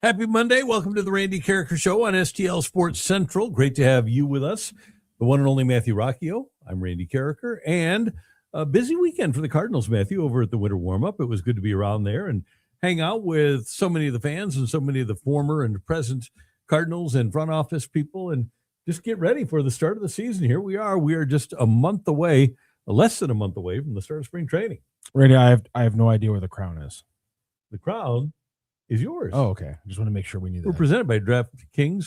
Happy Monday. Welcome to the Randy Karraker Show on STL Sports Central. Great to have you with us. The one and only Matthew Rocchio. I'm Randy Karraker. And a busy weekend for the Cardinals, Matthew, over at the Winter Warmup. It was good to be around there and hang out with so many of the fans and so many of the former and present Cardinals and front office people and just get ready for the start of the season. Here we are. We are just a month away, less than a month away from the start of spring training. Randy, I have no idea where the crown is. The crown is yours. Oh, okay. I just want to make sure we knew that. We're presented by DraftKings,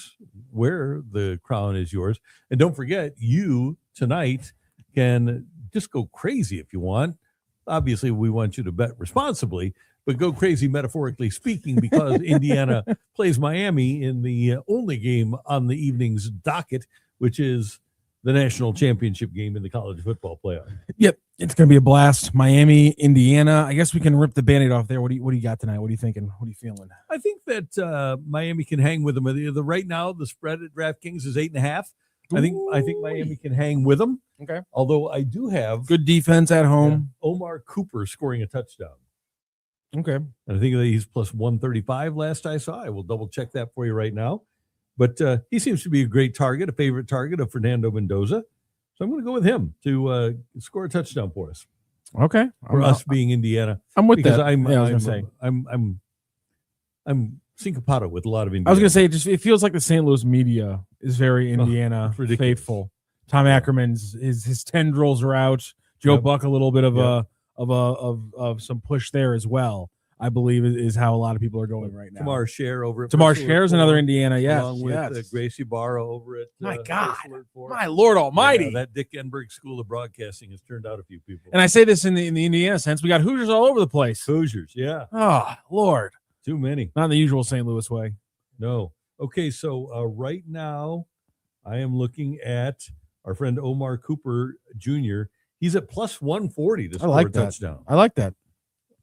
where the crown is yours. And don't forget, you tonight can just go crazy if you want. Obviously, we want you to bet responsibly, but go crazy metaphorically speaking, because Indiana plays Miami in the only game on the evening's docket, which is the national championship game in the college football playoff. Yep, it's going to be a blast. Miami, Indiana. I guess we can rip the Band-Aid off there. What do you got tonight? What are you thinking? What are you feeling? I think that Miami can hang with them. Right now, the spread at DraftKings is 8.5. I think Miami can hang with them. Okay. Although I do have good defense at home. Omar Cooper scoring a touchdown. Okay. And I think that he's plus 135 last I saw. I will double check that for you right now. But he seems to be a great target, a favorite target of Fernando Mendoza. So I'm going to go with him to score a touchdown for us. Okay. For us being Indiana. I'm with because that. I'm syncopado with a lot of Indiana. I was going to say, it feels like the St. Louis media is very Indiana faithful. Tom Ackerman's his tendrils are out. Joe Buck, a little bit of some push there as well. I believe is how a lot of people are going right now. Tamar Scher over at Tamar Scher is another Indiana, yes. Along with Gracie Barra over at my God, my Lord Almighty. That Dick Enberg School of Broadcasting has turned out a few people. And I say this in the Indiana sense. We got Hoosiers all over the place. Hoosiers, yeah. Oh, Lord. Too many. Not in the usual St. Louis way. No. Okay, so right now I am looking at our friend Omar Cooper Jr. He's at plus 140 to score a touchdown. I like that.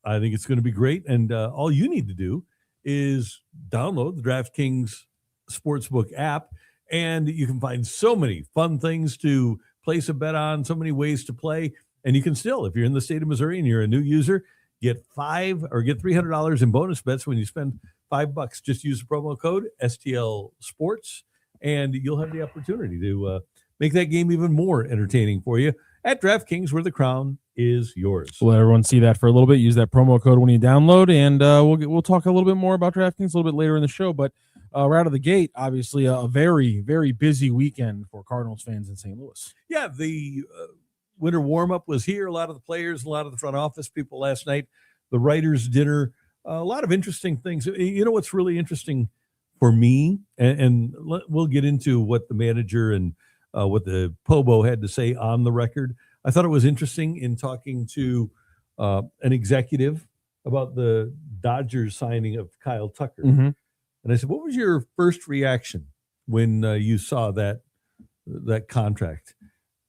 I think it's going to be great. And all you need to do is download the DraftKings Sportsbook app, and you can find so many fun things to place a bet on, so many ways to play. And you can still, if you're in the state of Missouri and you're a new user, get $300 in bonus bets when you spend $5. Just use the promo code STL Sports, and you'll have the opportunity to make that game even more entertaining for you at DraftKings, where the crown is yours. We'll let everyone see that for a little bit. Use that promo code when you download, and we'll talk a little bit more about DraftKings a little bit later in the show. But right out of the gate, obviously a very, very busy weekend for Cardinals fans in St. Louis. Yeah, the winter warm-up was here. A lot of the players, a lot of the front office people last night, the writers' dinner, a lot of interesting things. You know what's really interesting for me, and we'll get into what the manager and what the Pobo had to say on the record. I thought it was interesting in talking to an executive about the Dodgers signing of Kyle Tucker. Mm-hmm. And I said, what was your first reaction when you saw that contract?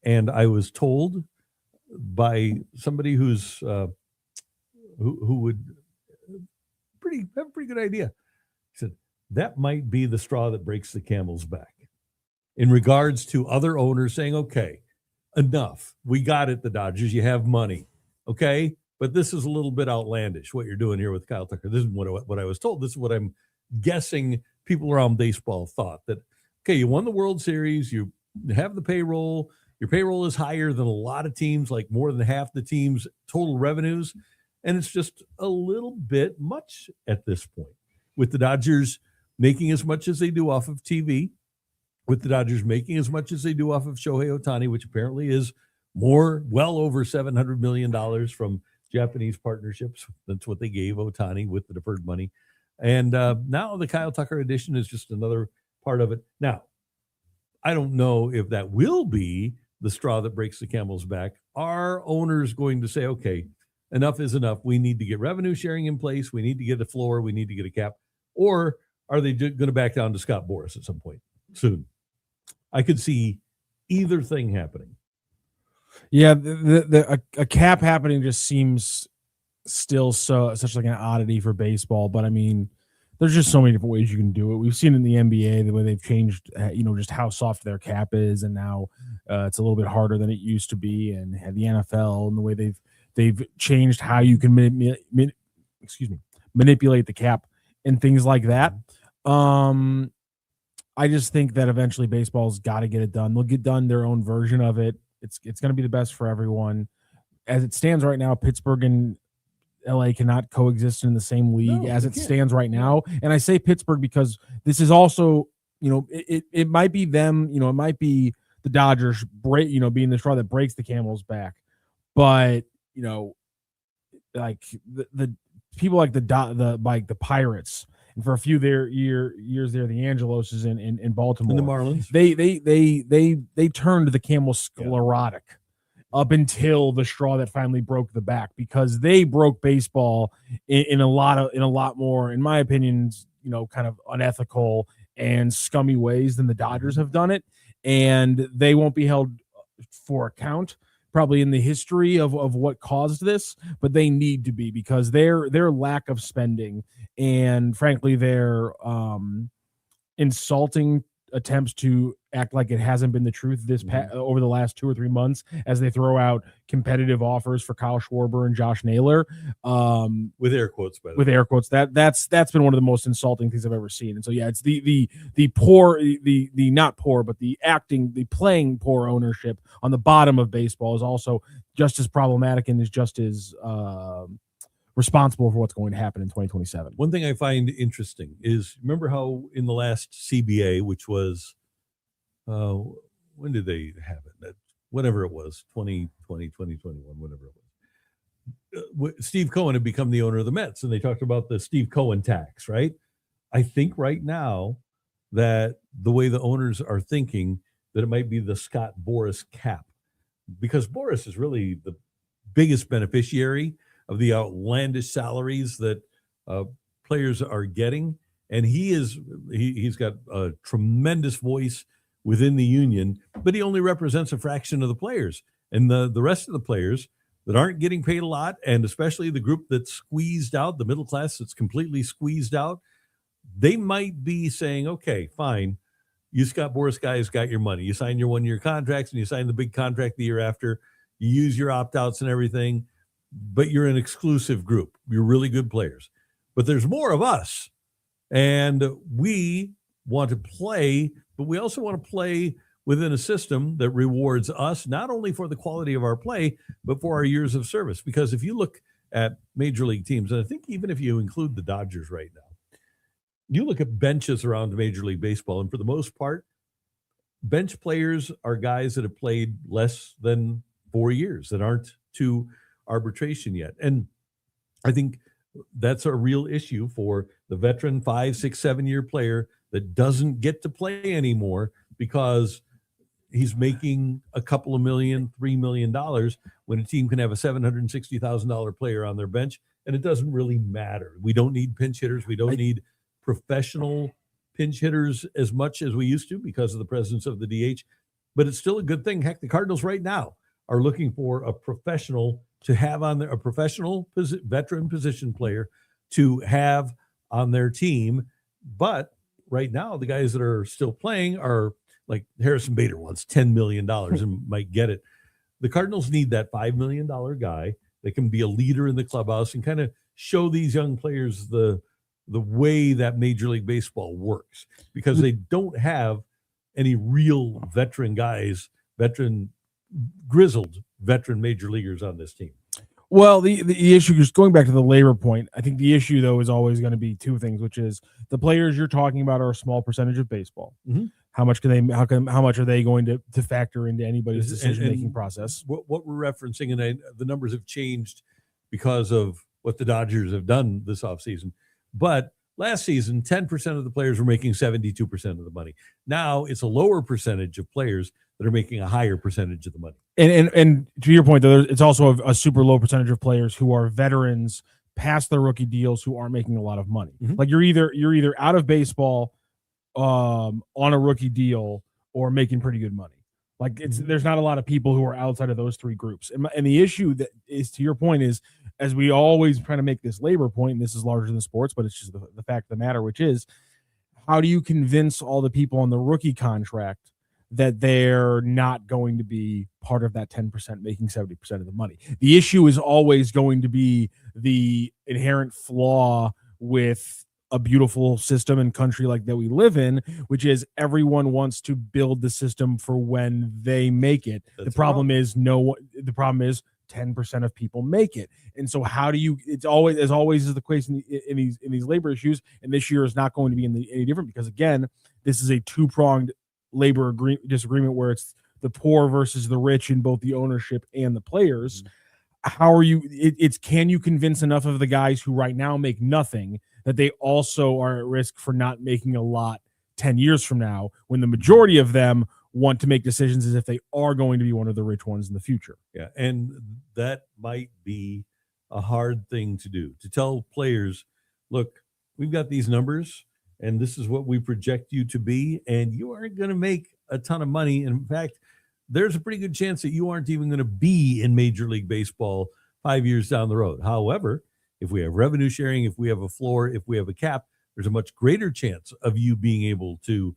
And I was told by somebody who's who would have a pretty good idea. He said, that might be the straw that breaks the camel's back. In regards to other owners saying, okay, enough. We got it, the Dodgers. You have money. Okay? But this is a little bit outlandish, what you're doing here with Kyle Tucker. This is what I was told. This is what I'm guessing people around baseball thought. That, okay, you won the World Series. You have the payroll. Your payroll is higher than a lot of teams, like more than half the team's total revenues. And it's just a little bit much at this point. With the Dodgers making as much as they do off of TV, with the Dodgers making as much as they do off of Shohei Ohtani, which apparently is well over $700 million from Japanese partnerships. That's what they gave Ohtani with the deferred money. And now the Kyle Tucker addition is just another part of it. Now, I don't know if that will be the straw that breaks the camel's back. Are owners going to say, okay, enough is enough. We need to get revenue sharing in place. We need to get a floor. We need to get a cap. Or are they going to back down to Scott Boras at some point soon? I could see either thing happening. Yeah, a cap happening just seems still such like an oddity for baseball. But I mean, there's just so many different ways you can do it. We've seen in the NBA the way they've changed, just how soft their cap is, and now it's a little bit harder than it used to be. And the NFL and the way they've changed how you can manipulate the cap and things like that. I just think that eventually baseball's got to get it done. They'll get done their own version of it. It's going to be the best for everyone. As it stands right now, Pittsburgh and LA cannot coexist in the same league as it stands right now. And I say Pittsburgh because this is also, it might be them, it might be the Dodgers being the straw that breaks the camel's back. But, like the people like the Pirates, and for a few years there, the Angeloses in Baltimore, and the Marlins, they turned the camel sclerotic up until the straw that finally broke the back, because they broke baseball in a lot more, in my opinion, kind of unethical and scummy ways than the Dodgers have done it, and they won't be held for account probably in the history of what caused this, but they need to be, because their lack of spending and frankly their insulting attempts to act like it hasn't been the truth over the last 2 or 3 months, as they throw out competitive offers for Kyle Schwarber and Josh Naylor, with air quotes, by the way. With air quotes. That's been one of the most insulting things I've ever seen. And so it's the poor, the not poor, but the playing poor ownership on the bottom of baseball is also just as problematic and is just as responsible for what's going to happen in 2027. One thing I find interesting is, remember how in the last CBA, which was, when did they have it? Whatever it was, 2020, 2021, whatever it was. Steve Cohen had become the owner of the Mets, and they talked about the Steve Cohen tax, right? I think right now that the way the owners are thinking, that it might be the Scott Boras cap, because Boras is really the biggest beneficiary of the outlandish salaries that players are getting. And he's got a tremendous voice within the union, but he only represents a fraction of the players. And the rest of the players that aren't getting paid a lot, and especially the group that's squeezed out, the middle class that's completely squeezed out, they might be saying, okay, fine, you Scott Boras guys got your money. You sign your 1-year contracts, and you sign the big contract the year after. You use your opt-outs and everything, but you're an exclusive group. You're really good players. But there's more of us, and we want to play, but we also want to play within a system that rewards us, not only for the quality of our play, but for our years of service. Because if you look at major league teams, and I think even if you include the Dodgers right now, you look at benches around Major League Baseball, and for the most part, bench players are guys that have played less than 4 years, that aren't to arbitration yet. And I think that's a real issue for the veteran 5, 6, 7-year player that doesn't get to play anymore because he's making a couple of million, $3 million, when a team can have a $760,000 player on their bench, and it doesn't really matter. We don't need pinch hitters. We don't need professional pinch hitters as much as we used to because of the presence of the DH, but it's still a good thing. Heck, the Cardinals right now are looking for a professional to have on their, a professional veteran position player to have on their team. But right now, the guys that are still playing are like Harrison Bader wants $10 million and might get it. The Cardinals need that $5 million guy that can be a leader in the clubhouse and kind of show these young players the way that Major League Baseball works, because they don't have any real veteran guys, grizzled veteran major leaguers on this team. Well, the issue, just going back to the labor point, I think the issue though is always going to be two things, which is the players you're talking about are a small percentage of baseball. Mm-hmm. How much are they going to factor into anybody's decision-making process? What we're referencing, and the numbers have changed because of what the Dodgers have done this offseason. But last season, 10% of the players were making 72% of the money. Now it's a lower percentage of players that are making a higher percentage of the money. And to your point, though, it's also a super low percentage of players who are veterans past their rookie deals who aren't making a lot of money. Mm-hmm. Like you're either out of baseball on a rookie deal or making pretty good money. Like there's not a lot of people who are outside of those three groups. And the issue that is, to your point, is, as we always try to make this labor point, and this is larger than sports, but it's just the fact of the matter, which is, how do you convince all the people on the rookie contract that they're not going to be part of that 10% making 70% of the money? The issue is always going to be the inherent flaw with a beautiful system and country like that we live in, which is everyone wants to build the system for when they make it. The problem is 10% of people make it. And so how do you, it's always, as always is the case in these labor issues. And this year is not going to be any different, because again, this is a two-pronged labor disagreement where it's the poor versus the rich in both the ownership and the players. How are you, can you convince enough of the guys who right now make nothing that they also are at risk for not making a lot 10 years from now, when the majority of them want to make decisions as if they are going to be one of the rich ones in the future? Yeah, and that might be a hard thing to do, to tell players, look, we've got these numbers, and this is what we project you to be, and you aren't going to make a ton of money. In fact, there's a pretty good chance that you aren't even going to be in Major League Baseball 5 years down the road. However, if we have revenue sharing, if we have a floor, if we have a cap, there's a much greater chance of you being able to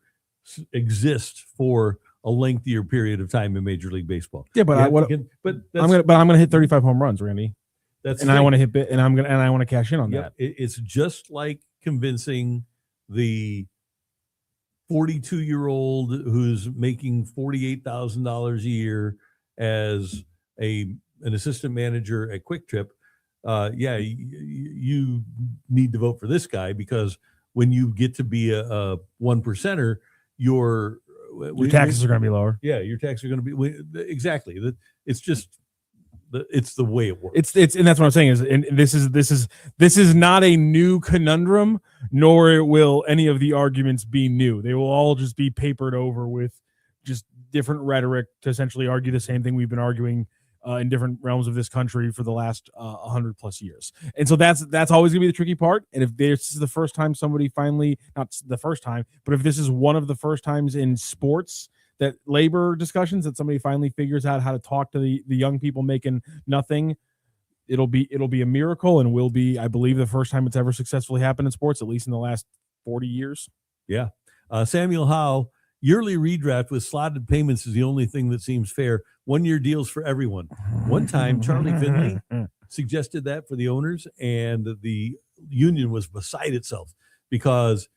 exist for a lengthier period of time in Major League Baseball. Yeah, but I'm gonna hit 35 home runs, Randy. I want to hit and I want to cash in on that. It's just like convincing the 42-year-old who's making $48,000 a year as an assistant manager at Quick Trip. You need to vote for this guy, because when you get to be a one percenter, your taxes are going to be lower. Yeah, your taxes are going to be exactly. It's just it's the way it works. It's and that's what I'm saying is, and this is not a new conundrum, nor will any of the arguments be new. They will all just be papered over with just different rhetoric to essentially argue the same thing we've been arguing in different realms of this country for the last 100 plus years. And so that's always gonna be the tricky part. And if this is the first time somebody finally, not the first time, but if this is one of the first times in sports that labor discussions that somebody finally figures out how to talk to the young people making nothing, it'll be a miracle, and will be, I believe, the first time it's ever successfully happened in sports, at least in the last 40 years. Yeah. Samuel Howe, yearly redraft with slotted payments is the only thing that seems fair. 1 year deals for everyone. One time, Charlie Finley suggested that for the owners, and the union was beside itself, because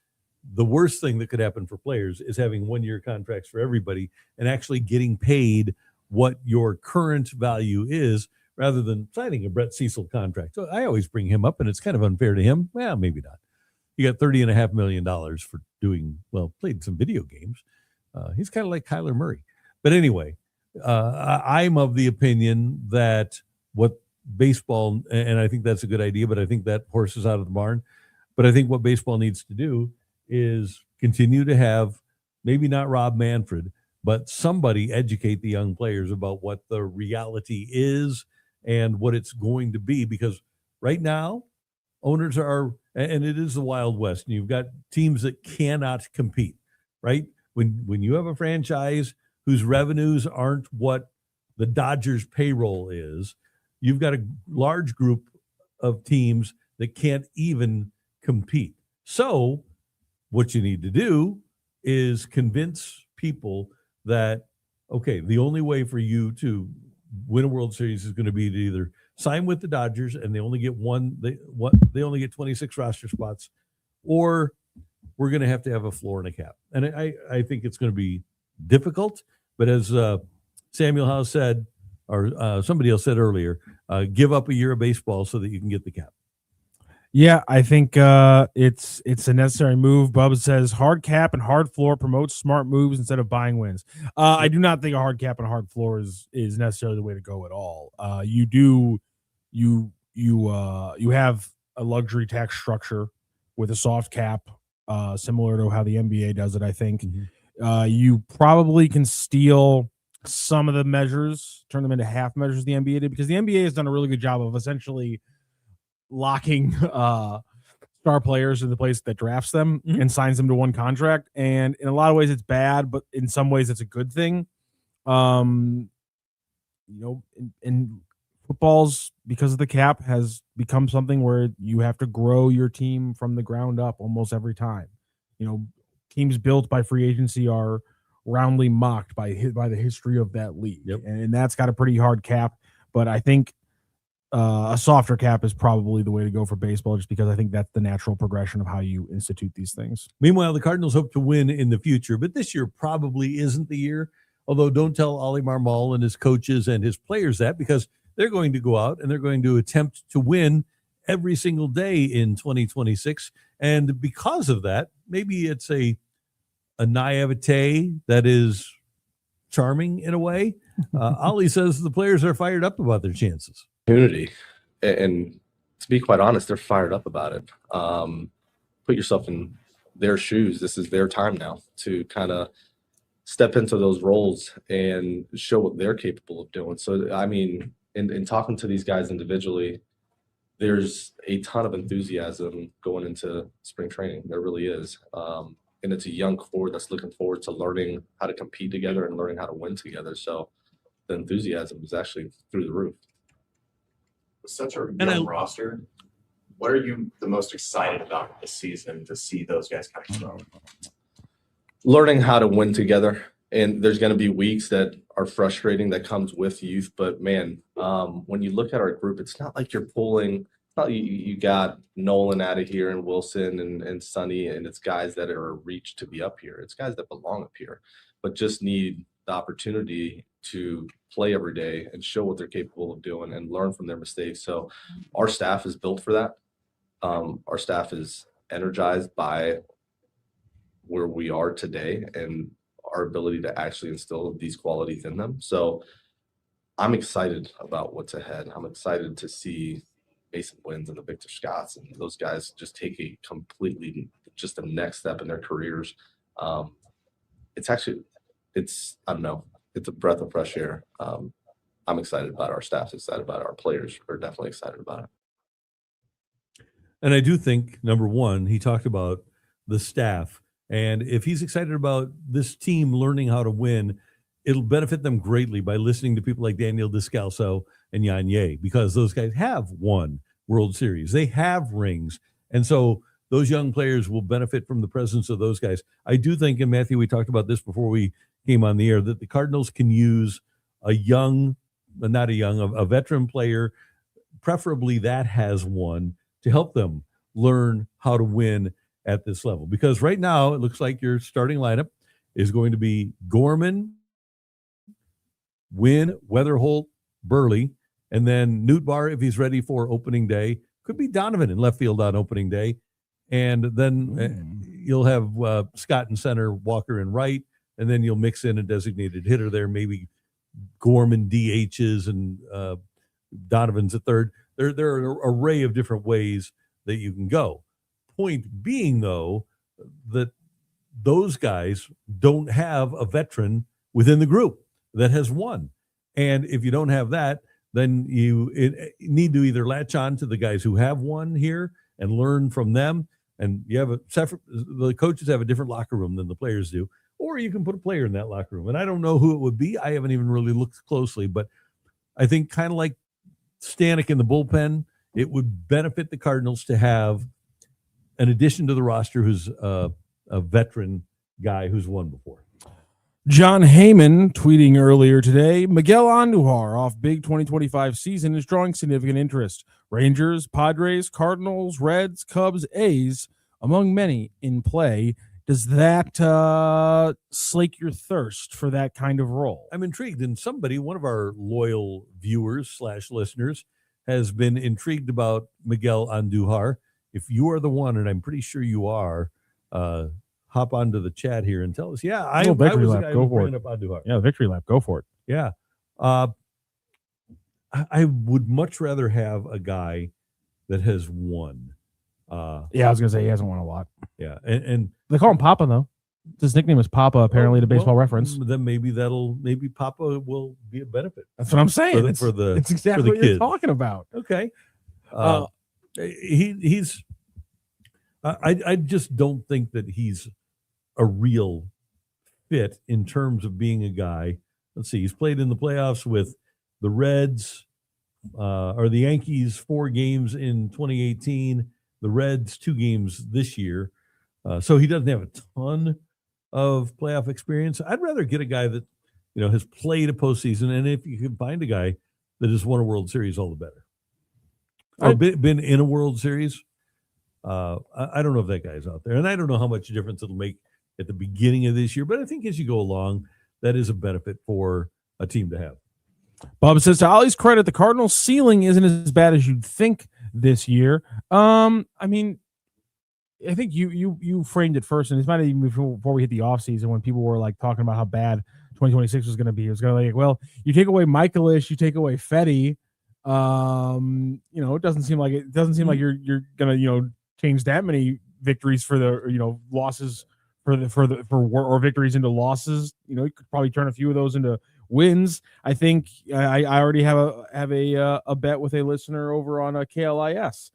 the worst thing that could happen for players is having 1 year contracts for everybody and actually getting paid what your current value is, rather than signing a Brett Cecil contract. So I always bring him up, and it's kind of unfair to him. Well, maybe not. He got $30.5 million for played some video games. He's kind of like Kyler Murray. But anyway, I'm of the opinion that what baseball, and I think that's a good idea, but I think that horse is out of the barn. But I think what baseball needs to do is continue to have, maybe not Rob Manfred, but somebody educate the young players about what the reality is and what it's going to be. Because right now, owners are, and it is the Wild West, and you've got teams that cannot compete, right? When you have a franchise whose revenues aren't what the Dodgers payroll is, you've got a large group of teams that can't even compete. So what you need to do is convince people that, okay, the only way for you to win a World Series is going to be to either sign with the Dodgers, and they only get they only get 26 roster spots, or we're going to have a floor and a cap. And I think it's going to be difficult, but as Samuel Howe said, or somebody else said earlier, give up a year of baseball so that you can get the cap. Yeah, I think it's a necessary move. Bubba says hard cap and hard floor promotes smart moves instead of buying wins. I do not think a hard cap and a hard floor is necessarily the way to go at all. You have a luxury tax structure with a soft cap, similar to how the NBA does it, I think. Mm-hmm. You probably can steal some of the measures, turn them into half measures the NBA did, because the NBA has done a really good job of essentially locking star players in the place that drafts them and signs them to one contract. And in a lot of ways it's bad, but in some ways it's a good thing. In football's, because of the cap, has become something where you have to grow your team from the ground up almost every time. Teams built by free agency are roundly mocked by the history of that league. Yep. And that's got a pretty hard cap. But I think a softer cap is probably the way to go for baseball, just because I think that's the natural progression of how you institute these things. Meanwhile, the Cardinals hope to win in the future, but this year probably isn't the year. Although don't tell Oli Marmol and his coaches and his players that, because they're going to go out and they're going to attempt to win every single day in 2026. And because of that, maybe it's a naivete that is charming in a way. Oli says the players are fired up about their chances. Opportunity, and to be quite honest, they're fired up about it. Put yourself in their shoes. This is their time now to kind of step into those roles and show what they're capable of doing. So, I mean, in talking to these guys individually, there's a ton of enthusiasm going into spring training. There really is. And it's a young core that's looking forward to learning how to compete together and learning how to win together. So the enthusiasm is actually through the roof. With such a young roster, what are you the most excited about this season to see those guys kind of grow? Learning how to win together. And there's going to be weeks that are frustrating that comes with youth. But, man, when you look at our group, it's not like you're pulling – it's not you got Nolan out of here and Wilson and Sonny, and it's guys that are a reach to be up here. It's guys that belong up here but just need the opportunity to play every day and show what they're capable of doing and learn from their mistakes. So our staff is built for that. Our staff is energized by where we are today and our ability to actually instill these qualities in them. So I'm excited about what's ahead. I'm excited to see Masyn Winn and the Victor Scotts and those guys just take a completely just the next step in their careers. It's I don't know. It's a breath of fresh air. I'm excited about our staff, excited about our players. We're definitely excited about it. And I do think, number one, he talked about the staff. And if he's excited about this team learning how to win, it'll benefit them greatly by listening to people like Daniel Descalso and Yan Ye, because those guys have won World Series. They have rings. And so those young players will benefit from the presence of those guys. I do think, and Matthew, we talked about this before we came on the air, that the Cardinals can use a veteran player, preferably that has won, to help them learn how to win at this level. Because right now it looks like your starting lineup is going to be Gorman, Winn, Weatherholt, Burley, and then Nootbaar, if he's ready for opening day. Could be Donovan in left field on opening day. And then you'll have Scott in center, Walker in right, and then you'll mix in a designated hitter there, maybe Gorman DHs and Donovan's at third. There are an array of different ways that you can go. Point being, though, that those guys don't have a veteran within the group that has won. And if you don't have that, then you need to either latch on to the guys who have won here and learn from them. And you have the coaches have a different locker room than the players do, or you can put a player in that locker room. And I don't know who it would be. I haven't even really looked closely, but I think kind of like Stanek in the bullpen, it would benefit the Cardinals to have an addition to the roster who's a veteran guy who's won before. John Heyman tweeting earlier today, Miguel Andujar off big 2025 season is drawing significant interest. Rangers, Padres, Cardinals, Reds, Cubs, A's, among many in play. Does that slake your thirst for that kind of role? I'm intrigued. And one of our loyal viewers / listeners has been intrigued about Miguel Andujar. If you are the one, and I'm pretty sure you are, hop onto the chat here and tell us. Yeah, I was the guy who was bringing up Andujar. Yeah, victory lap. Go for it. Yeah. I would much rather have a guy that has won. Yeah, I was going to say he hasn't won a lot. Yeah, and they call him Papa, though. His nickname is Papa, apparently, to Baseball Reference. Then maybe Papa will be a benefit. That's what I'm saying. It's exactly what you're talking about. Okay. I just don't think that he's a real fit in terms of being a guy. Let's see, he's played in the playoffs with the Reds or the Yankees 4 games in 2018, the Reds 2 games this year. So he doesn't have a ton of playoff experience. I'd rather get a guy that, has played a postseason, and if you can find a guy that has won a World Series, all the better. or been in a World Series. I don't know if that guy's out there, and I don't know how much difference it'll make at the beginning of this year. But I think as you go along, that is a benefit for a team to have. Bob says, to Oli's credit, the Cardinals ceiling isn't as bad as you'd think this year. I mean, I think you framed it first, and it's not even before we hit the offseason when people were like talking about how bad 2026 was going to be. It was going to like, well, you take away Michaelis, you take away Fetty. It doesn't seem like you're going to change that many victories for the losses or victories into losses. You could probably turn a few of those into wins. I think I already have a bet with a listener over on KLIS.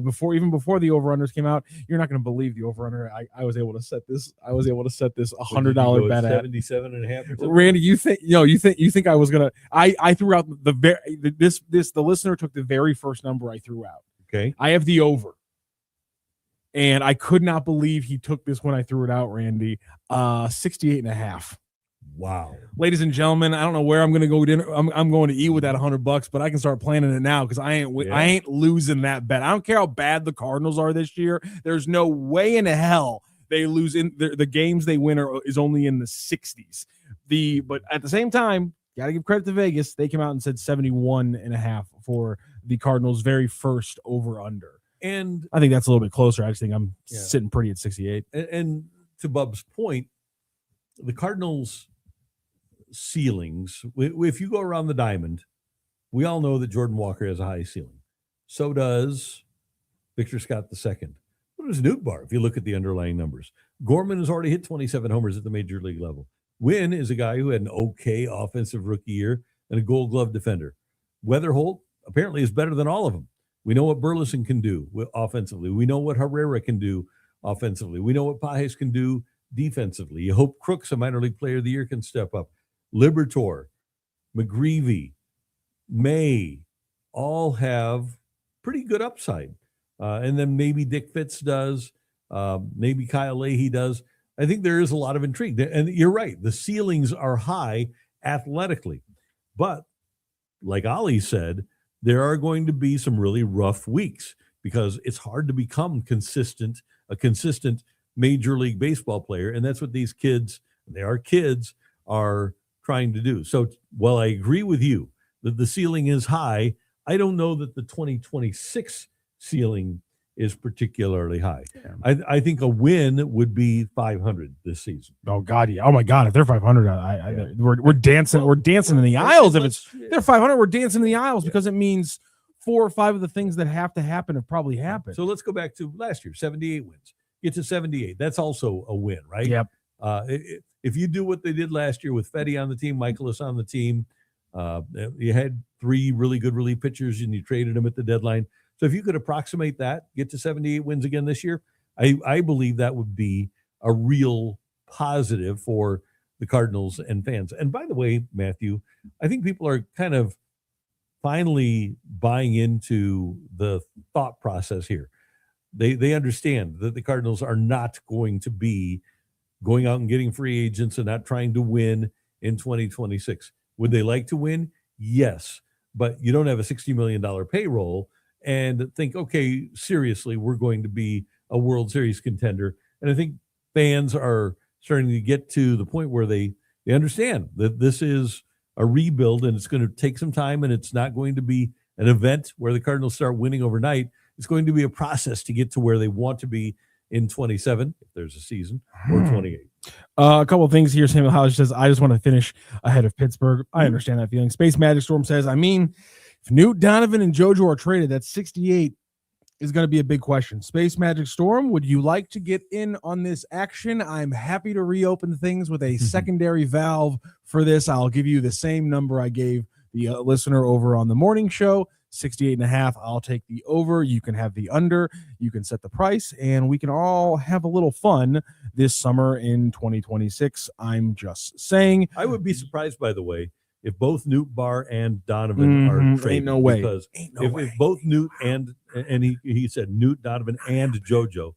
Before the over-unders came out. You're not going to believe the over-under. I was able to set this $100 bet at 77.5. Randy, you think I was gonna? I threw out the listener took the very first number I threw out. Okay, I have the over, and I could not believe he took this when I threw it out, Randy. 68.5. Wow. Ladies and gentlemen, I don't know where I'm going to go dinner. I'm going to eat with that $100, but I can start planning it now because I ain't losing that bet. I don't care how bad the Cardinals are this year. There's no way in hell they lose in the games they win is only in the 60s. But at the same time, got to give credit to Vegas. They came out and said 71.5 for the Cardinals' very first over under. And I think that's a little bit closer. I just think I'm sitting pretty at 68. And to Bub's point, the Cardinals ceilings, if you go around the diamond, we all know that Jordan Walker has a high ceiling. So does Victor Scott II. So does Nootbaar, if you look at the underlying numbers. Gorman has already hit 27 homers at the major league level. Winn is a guy who had an okay offensive rookie year and a Gold Glove defender. Weatherholt apparently is better than all of them. We know what Burleson can do offensively. We know what Herrera can do offensively. We know what Pajes can do defensively. You hope Crooks, a minor league player of the year, can step up. Libertor, McGreevy, May, all have pretty good upside. And then maybe Dick Fitz does. Maybe Kyle Leahy does. I think there is a lot of intrigue. And you're right. The ceilings are high athletically. But like Oli said, there are going to be some really rough weeks because it's hard to become a consistent Major League Baseball player. And that's what these kids, they are kids, are trying to do. So while I agree with you that the ceiling is high, I don't know that the 2026 ceiling is particularly high. Yeah. I think a win would be 500 this season. Oh God, yeah. Oh my God, if they're 500, we're dancing. We're dancing in the aisles. If they're 500, we're dancing in the aisles because it means 4 or 5 of the things that have to happen have probably happened. So let's go back to last year, 78 wins. Get to 78. That's also a win, right? Yep. If you do what they did last year with Fetty on the team, Michaelis on the team, you had 3 really good relief pitchers and you traded them at the deadline. So if you could approximate that, get to 78 wins again this year, I believe that would be a real positive for the Cardinals and fans. And by the way, Matthew, I think people are kind of finally buying into the thought process here. They understand that the Cardinals are not going to be going out and getting free agents and not trying to win in 2026. Would they like to win? Yes. But you don't have a $60 million payroll and think, okay, seriously, we're going to be a World Series contender. And I think fans are starting to get to the point where they understand that this is a rebuild and it's going to take some time and it's not going to be an event where the Cardinals start winning overnight. It's going to be a process to get to where they want to be in 27, if there's a season, or 28. A couple of things here. Samuel Howard says, I just want to finish ahead of Pittsburgh. I understand that feeling. Space Magic Storm says, I mean, if Newt, Donovan, and JoJo are traded, that 68 is going to be a big question. Space Magic Storm, would you like to get in on this action? I'm happy to reopen things with a secondary valve for this. I'll give you the same number I gave the listener over on the morning show. 68.5. I'll take the over. You can have the under. You can set the price, and we can all have a little fun this summer in 2026. I'm just saying. I would be surprised, by the way, if both Nootbaar and Donovan are traded. Ain't no way. Because if both Newt and he said Newt, Donovan, and JoJo,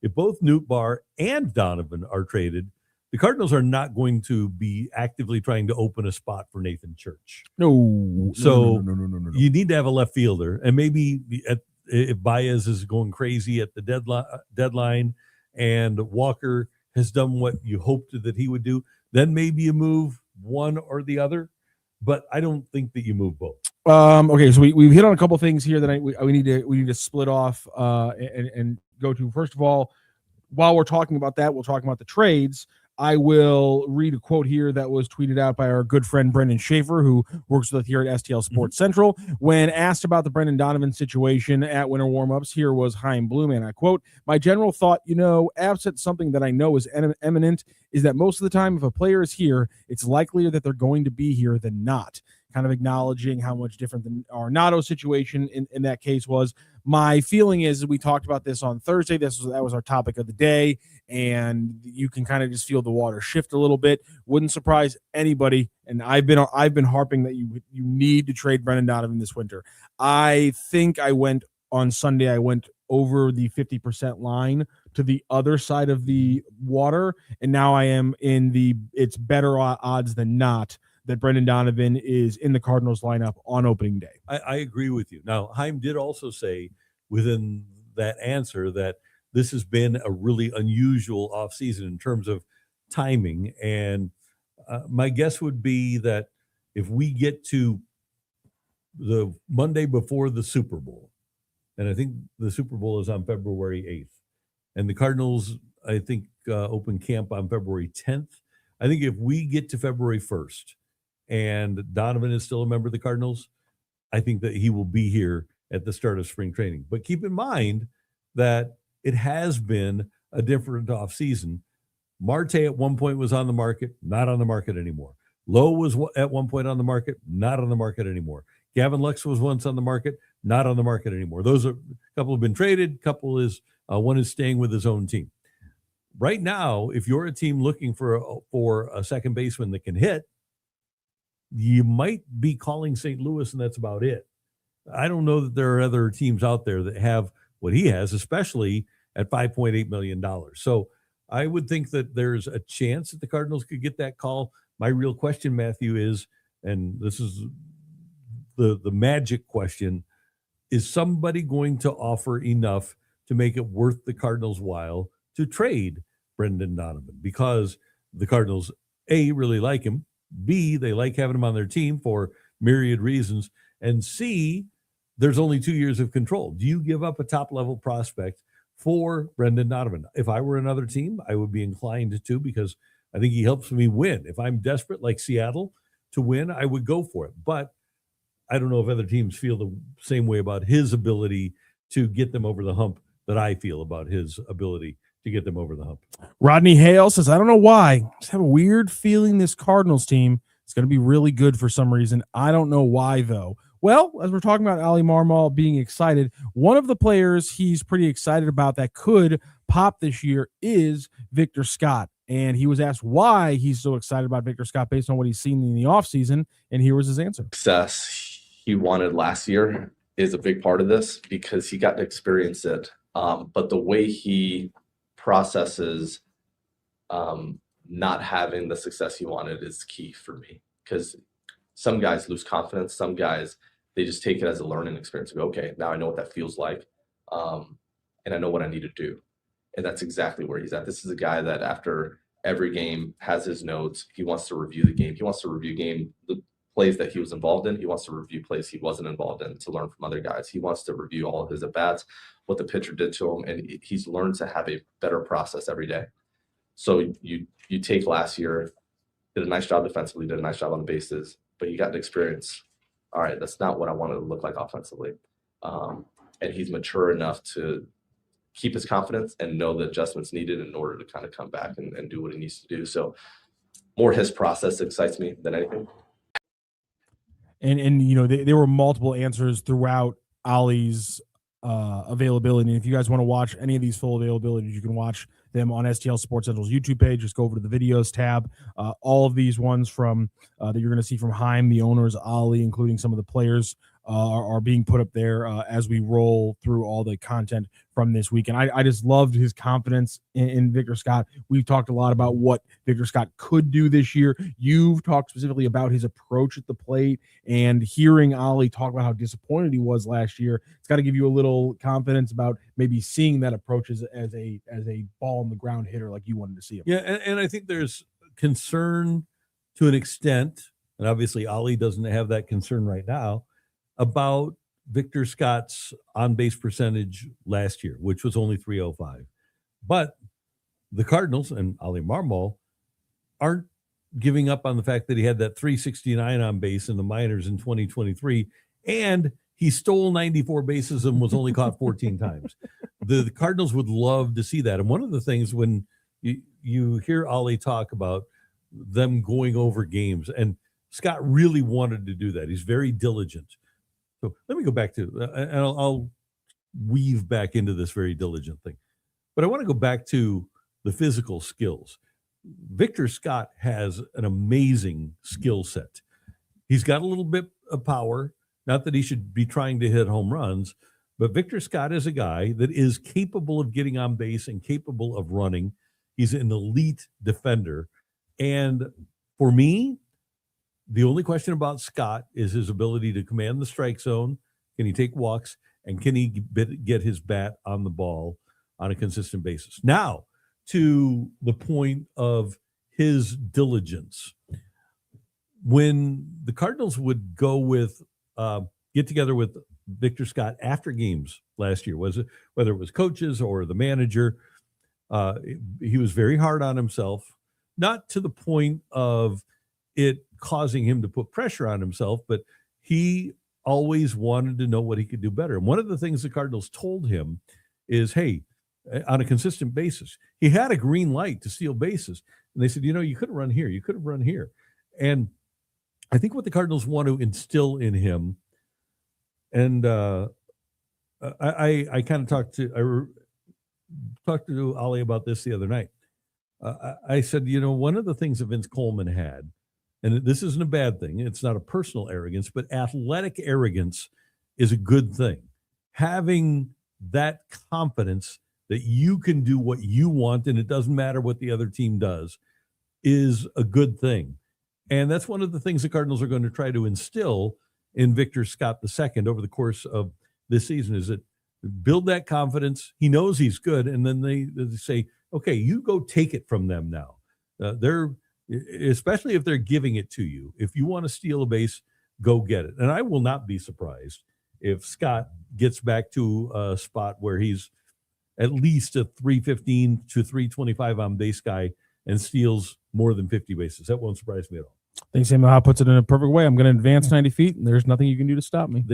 if both Nootbaar and Donovan are traded, the Cardinals are not going to be actively trying to open a spot for Nathan Church. No. So No. you need to have a left fielder, and maybe if Baez is going crazy at the deadline and Walker has done what you hoped that he would do, then maybe you move one or the other. But I don't think that you move both. Okay, so we've hit on a couple things here that we need to split off and go to. First of all, while we're talking about that, we'll talk about the trades. I will read a quote here that was tweeted out by our good friend Brendan Schaefer, who works with us here at STL Sports Central. When asked about the Brendan Donovan situation at Winter Warmups, here was Chaim Bloom, and I quote, "My general thought, absent something that I know is imminent, is that most of the time if a player is here, it's likelier that they're going to be here than not." Kind of acknowledging how much different than our Nato situation in that case was. My feeling is, we talked about this on Thursday. That was our topic of the day, and you can kind of just feel the water shift a little bit. Wouldn't surprise anybody, and I've been harping that you need to trade Brendan Donovan this winter. I think on Sunday I went over the 50% line to the other side of the water, and now I am in it's better odds than not that Brendan Donovan is in the Cardinals lineup on opening day. I agree with you. Now, Chaim did also say within that answer that this has been a really unusual offseason in terms of timing. And my guess would be that if we get to the Monday before the Super Bowl, and I think the Super Bowl is on February 8th, and the Cardinals, I think, open camp on February 10th. I think if we get to February 1st, and Donovan is still a member of the Cardinals, I think that he will be here at the start of spring training. But keep in mind that it has been a different offseason. Marte at one point was on the market, not on the market anymore. Lowe was at one point on the market, not on the market anymore. Gavin Lux was once on the market, not on the market anymore. Those are, a couple have been traded, one is staying with his own team. Right now, if you're a team looking for a second baseman that can hit, you might be calling St. Louis, and that's about it. I don't know that there are other teams out there that have what he has, especially at $5.8 million. So I would think that there's a chance that the Cardinals could get that call. My real question, Matthew, is, and this is the magic question, is somebody going to offer enough to make it worth the Cardinals' while to trade Brendan Donovan? Because the Cardinals, A, really like him, B, they like having him on their team for myriad reasons, and C, there's only 2 years of control. Do you give up a top-level prospect for Brendan Donovan? If I were another team, I would be inclined to, because I think he helps me win. If I'm desperate, like Seattle, to win, I would go for it. But I don't know if other teams feel the same way about his ability to get them over the hump that I feel about his ability to get them over the hump. Rodney Hale says, I don't know why. I just have a weird feeling this Cardinals team is going to be really good for some reason. I don't know why, though. Well, as we're talking about Oli Marmol being excited, one of the players he's pretty excited about that could pop this year is Victor Scott. And he was asked why he's so excited about Victor Scott based on what he's seen in the offseason, and here was his answer. Success he wanted last year is a big part of this because he got to experience it. But the way he processes not having the success he wanted is key for me, because some guys lose confidence. Some guys, they just take it as a learning experience. Go, okay, now I know what that feels like, and I know what I need to do. And that's exactly where he's at. This is a guy that after every game has his notes. He wants to review the game. He wants to review the plays that he was involved in. He wants to review plays he wasn't involved in to learn from other guys. He wants to review all of his at-bats, what the pitcher did to him, and he's learned to have a better process every day. So you take last year, did a nice job defensively, did a nice job on the bases, but you got to experience, all right, that's not what I wanted to look like offensively. And he's mature enough to keep his confidence and know the adjustments needed in order to kind of come back and do what he needs to do. So more his process excites me than anything. And you know, there were multiple answers throughout Oli's availability. And if you guys want to watch any of these full availabilities, you can watch them on STL Sports Central's YouTube page. Just go over to the videos tab. All of these ones from that you're going to see from Chaim, the owners, Oli, including some of the players are being put up there as we roll through all the content from this week. And I just loved his confidence in Victor Scott. We've talked a lot about what Victor Scott could do this year. You've talked specifically about his approach at the plate, and hearing Oli talk about how disappointed he was last year, it's got to give you a little confidence about maybe seeing that approach as a ball on the ground hitter like you wanted to see him. Yeah, and I think there's concern to an extent, and obviously Oli doesn't have that concern right now, about Victor Scott's on-base percentage last year, which was only .305. But the Cardinals and Oli Marmol aren't giving up on the fact that he had that .369 on base in the minors in 2023, and he stole 94 bases and was only caught 14 times. The Cardinals would love to see that. And one of the things when you hear Oli talk about them going over games, and Scott really wanted to do that. He's very diligent. So let me go back to, and I'll weave back into this very diligent thing. But I want to go back to the physical skills. Victor Scott has an amazing skill set. He's got a little bit of power. Not that he should be trying to hit home runs, but Victor Scott is a guy that is capable of getting on base and capable of running. He's an elite defender. And for me, the only question about Scott is his ability to command the strike zone. Can he take walks? And can he get his bat on the ball on a consistent basis? Now, to the point of his diligence. When the Cardinals would go with, get together with Victor Scott after games last year, whether it was coaches or the manager, he was very hard on himself, not to the point of it causing him to put pressure on himself, but he always wanted to know what he could do better. And one of the things the Cardinals told him is, hey, on a consistent basis, he had a green light to steal bases. And they said, you could have run here. You could have run here. And I think what the Cardinals want to instill in him, and I kind of talked to Oli about this the other night. I said, one of the things that Vince Coleman had, and this isn't a bad thing, it's not a personal arrogance, but athletic arrogance is a good thing. Having that confidence that you can do what you want and it doesn't matter what the other team does is a good thing. And that's one of the things the Cardinals are going to try to instill in Victor Scott II over the course of this season, is that build that confidence. He knows he's good. And then they say, okay, you go take it from them now. Especially if they're giving it to you. If you want to steal a base, go get it. And I will not be surprised if Scott gets back to a spot where he's at least a 315 to 325 on base guy and steals more than 50 bases. That won't surprise me at all. I think Sam Maha puts it in a perfect way. I'm going to advance 90 feet, and there's nothing you can do to stop me.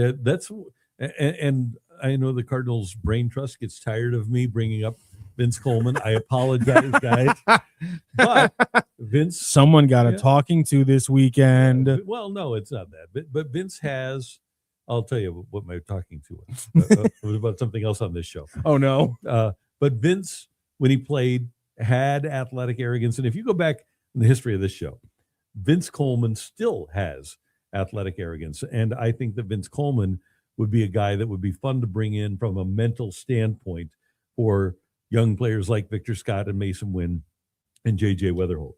And I know the Cardinals brain trust gets tired of me bringing up Vince Coleman. I apologize, guys. But Vince, someone got a talking to this weekend. Well, no, it's not that. But Vince has. I'll tell you what my talking to was. It was about something else on this show. Oh no! But Vince, when he played, had athletic arrogance, and if you go back in the history of this show, Vince Coleman still has athletic arrogance, and I think that Vince Coleman would be a guy that would be fun to bring in from a mental standpoint for young players like Victor Scott and Masyn Winn and J.J. Weatherholt.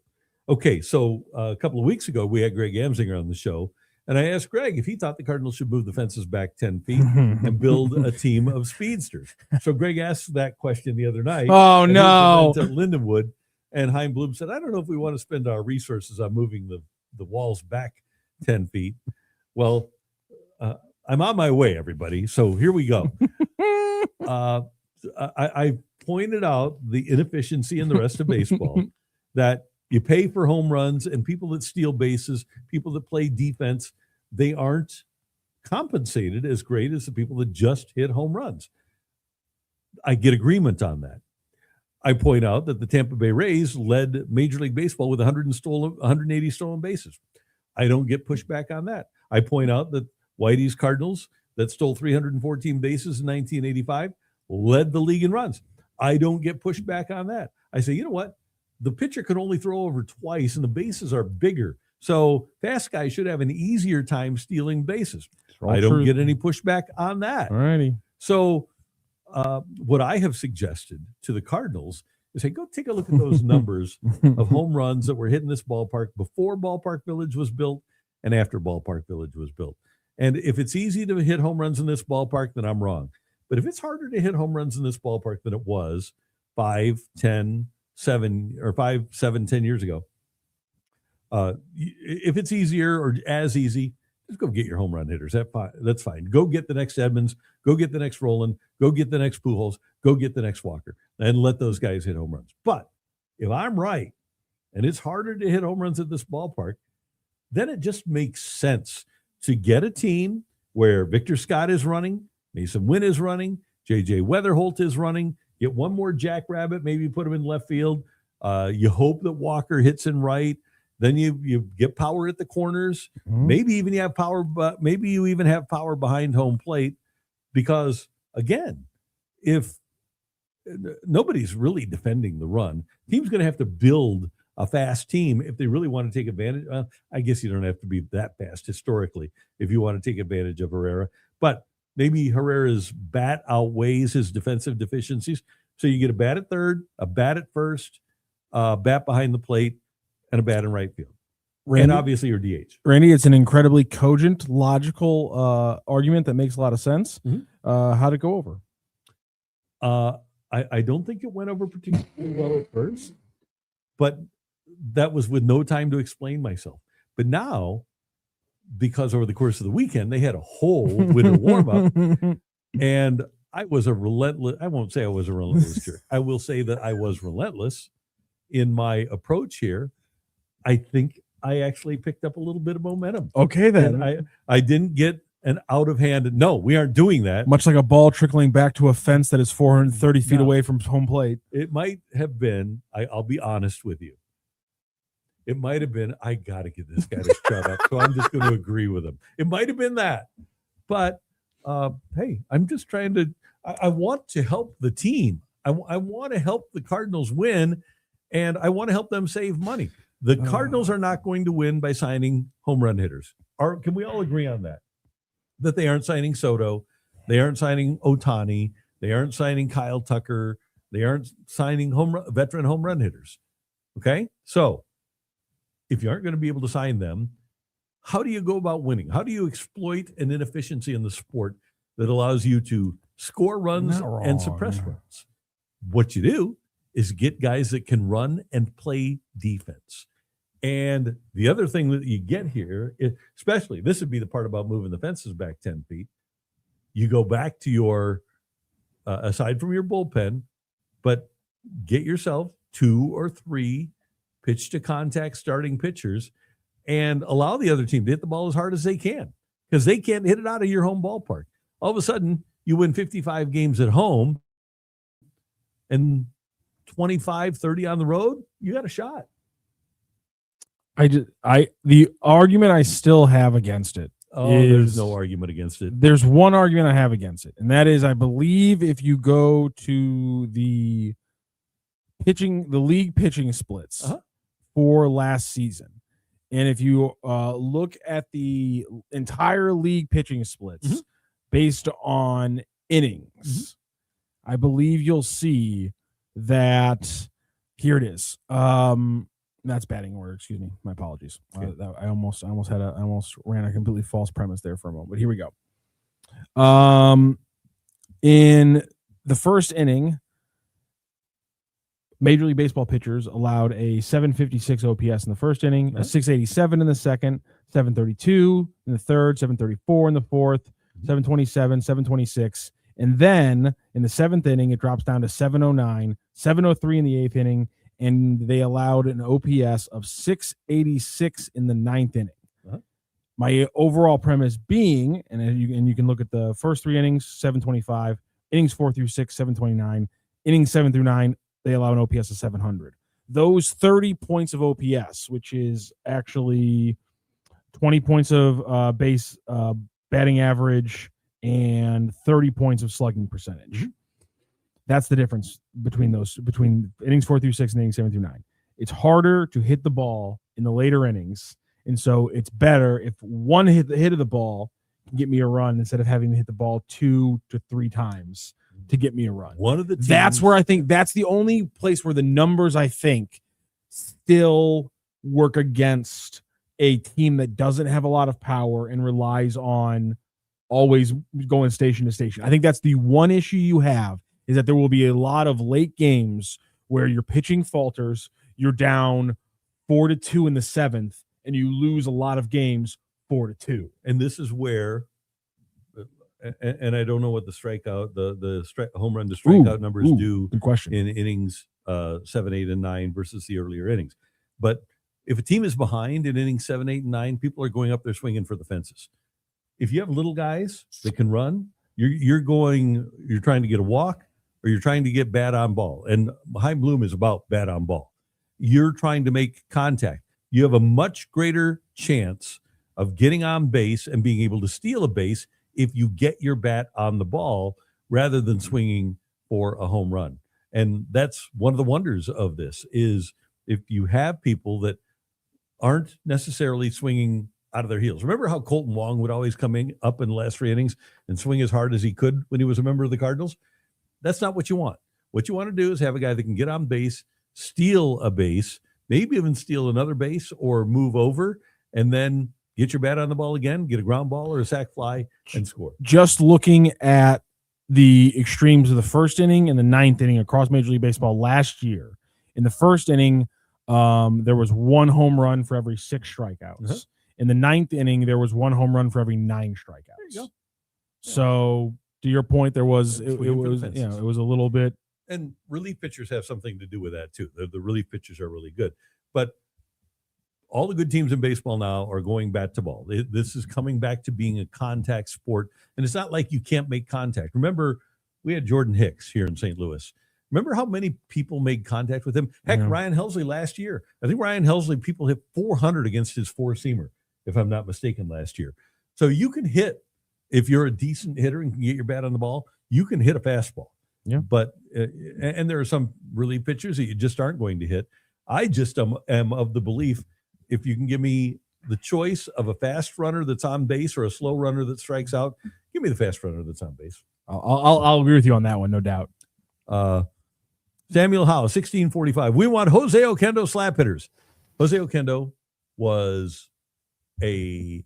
Okay, so a couple of weeks ago, we had Greg Amsinger on the show, and I asked Greg if he thought the Cardinals should move the fences back 10 feet and build a team of speedsters. So Greg asked that question the other night. Oh, no. At Lindenwood, and Chaim Bloom said, I don't know if we want to spend our resources on moving the walls back 10 feet. Well, I'm on my way, everybody. So here we go. I pointed out the inefficiency in the rest of baseball, that you pay for home runs, and people that steal bases, people that play defense, they aren't compensated as great as the people that just hit home runs. I get agreement on that. I point out that the Tampa Bay Rays led Major League Baseball with 180 stolen bases. I don't get pushback on that. I point out that Whitey's Cardinals, that stole 314 bases in 1985, led the league in runs. I don't get pushback on that. I say, you know what? The pitcher can only throw over twice, and the bases are bigger. So fast guys should have an easier time stealing bases. I don't get any pushback on that. All righty. So what I have suggested to the Cardinals is, hey, go take a look at those numbers of home runs that were hit in this ballpark before Ballpark Village was built and after Ballpark Village was built. And if it's easy to hit home runs in this ballpark, then I'm wrong. But if it's harder to hit home runs in this ballpark than it was 5, 10, 7 years ago, if it's easier or as easy, just go get your home run hitters. That's fine. Go get the next Edmonds. Go get the next Roland. Go get the next Pujols. Go get the next Walker. And let those guys hit home runs. But if I'm right, and it's harder to hit home runs at this ballpark, then it just makes sense to get a team where Victor Scott is running, Masyn Winn is running, J.J. Weatherholt is running. Get one more Jackrabbit, maybe put him in left field. You hope that Walker hits in right. Then you get power at the corners. Maybe even you have power, but maybe you even have power behind home plate, because again, if nobody's really defending the run, team's going to have to build a fast team if they really want to take advantage. I guess you don't have to be that fast historically if you want to take advantage of Herrera, but maybe Herrera's bat outweighs his defensive deficiencies. So you get a bat at third, a bat at first, a bat behind the plate, and a bat in right field. Randy, and obviously your DH. Randy, it's an incredibly cogent, logical argument that makes a lot of sense. How'd it go over? I don't think it went over particularly well at first, but that was with no time to explain myself. But now, because over the course of the weekend, they had a whole winter warm-up, and I was a relentless, I won't say I was a relentless jerk. I will say that I was relentless in my approach here. I think I actually picked up a little bit of momentum. Okay, then. And I didn't get an out of hand. No, we aren't doing that. Much like a ball trickling back to a fence that is 430 feet away from home plate. It might have been, I'll be honest with you. It might have been, I got to get this guy to shut up, so I'm just going to agree with him. It might have been that. But, hey, I'm just trying to, I want to help the team. I want to help the Cardinals win, and I want to help them save money. The Cardinals are not going to win by signing home run hitters. Can we all agree on that? That they aren't signing Soto, they aren't signing Ohtani, they aren't signing Kyle Tucker, they aren't signing veteran home run hitters. Okay? So, if you aren't going to be able to sign them, how do you go about winning? How do you exploit an inefficiency in the sport that allows you to score runs and suppress runs? What you do is get guys that can run and play defense. And the other thing that you get here, especially, this would be the part about moving the fences back 10 feet. You go back to your, aside from your bullpen, but get yourself 2 or 3 pitch to contact starting pitchers and allow the other team to hit the ball as hard as they can, because they can't hit it out of your home ballpark. All of a sudden, you win 55 games at home and 25, 30 on the road, you got a shot. The argument I still have against it. There's no argument against it. There's one argument I have against it, and that is, I believe if you go to the league pitching splits for last season, and if you look at the entire league pitching splits based on innings, I believe you'll see that here it is. That's batting order. Excuse me. My apologies. I almost ran a completely false premise there for a moment, but here we go. In the first inning, Major League Baseball pitchers allowed a 756 OPS in the first inning, a 687 in the second, 732 in the third, 734 in the fourth, 727, 726. And then in the seventh inning, it drops down to 709, 703 in the eighth inning, and they allowed an OPS of 686 in the ninth inning. My overall premise being, and you can look at the first 3 innings, 725, innings 4 through 6, 729, innings 7 through 9, they allow an OPS of 700. Those 30 points of OPS, which is actually 20 points of base batting average and 30 points of slugging percentage. That's the difference between innings 4 through 6 and innings 7 through 9. It's harder to hit the ball in the later innings, and so it's better if one hit of the ball can get me a run instead of having to hit the ball 2 to 3 times to get me a run. One of the teams, That's where I think that's the only place where the numbers, I think, still work against a team that doesn't have a lot of power and relies on always going station to station. I think that's the one issue you have, is that there will be a lot of late games where your pitching falters, you're down 4-2 in the 7th, and you lose a lot of games 4-2. and this is where, and I don't know what the strikeout, the home run to strikeout numbers do Good question. in innings 7, 8, and 9 versus the earlier innings. But if a team is behind in innings 7, 8, and 9, people are going up there swinging for the fences. If you have little guys that can run, you're trying to get a walk, or you're trying to get bat on ball. And high bloom is about bat on ball. You're trying to make contact. You have a much greater chance of getting on base and being able to steal a base if you get your bat on the ball rather than swinging for a home run. And that's one of the wonders of this, is if you have people that aren't necessarily swinging out of their heels. Remember how Colton Wong would always come up in the last 3 innings and swing as hard as he could when he was a member of the Cardinals? That's not what you want. What you want to do is have a guy that can get on base, steal a base, maybe even steal another base or move over, and then get your bat on the ball again, get a ground ball or a sac fly, and score. Just looking at the extremes of the first inning and the 9th inning across Major League Baseball last year, in the first inning, there was 1 home run for every 6 strikeouts. Uh-huh. In the 9th inning, there was 1 home run for every 9 strikeouts. There you go. So to your point, there was it Swinging for the was fences. it was a little bit. And relief pitchers have something to do with that too. The relief pitchers are really good. But all the good teams in baseball now are going bat to ball. This is coming back to being a contact sport. And it's not like you can't make contact. Remember, we had Jordan Hicks here in St. Louis. Remember how many people made contact with him? Heck, Yeah. Ryan Helsley last year. I think Ryan Helsley, people hit 400 against his 4-seamer, if I'm not mistaken, last year. So you can hit, if you're a decent hitter and can get your bat on the ball, you can hit a fastball. Yeah. But, and there are some relief pitchers that you just aren't going to hit. I just am of the belief, if you can give me the choice of a fast runner that's on base or a slow runner that strikes out, give me the fast runner that's on base. I'll agree with you on that one, no doubt. Samuel Howe, 1645. We want Jose Oquendo slap hitters. Jose Oquendo was a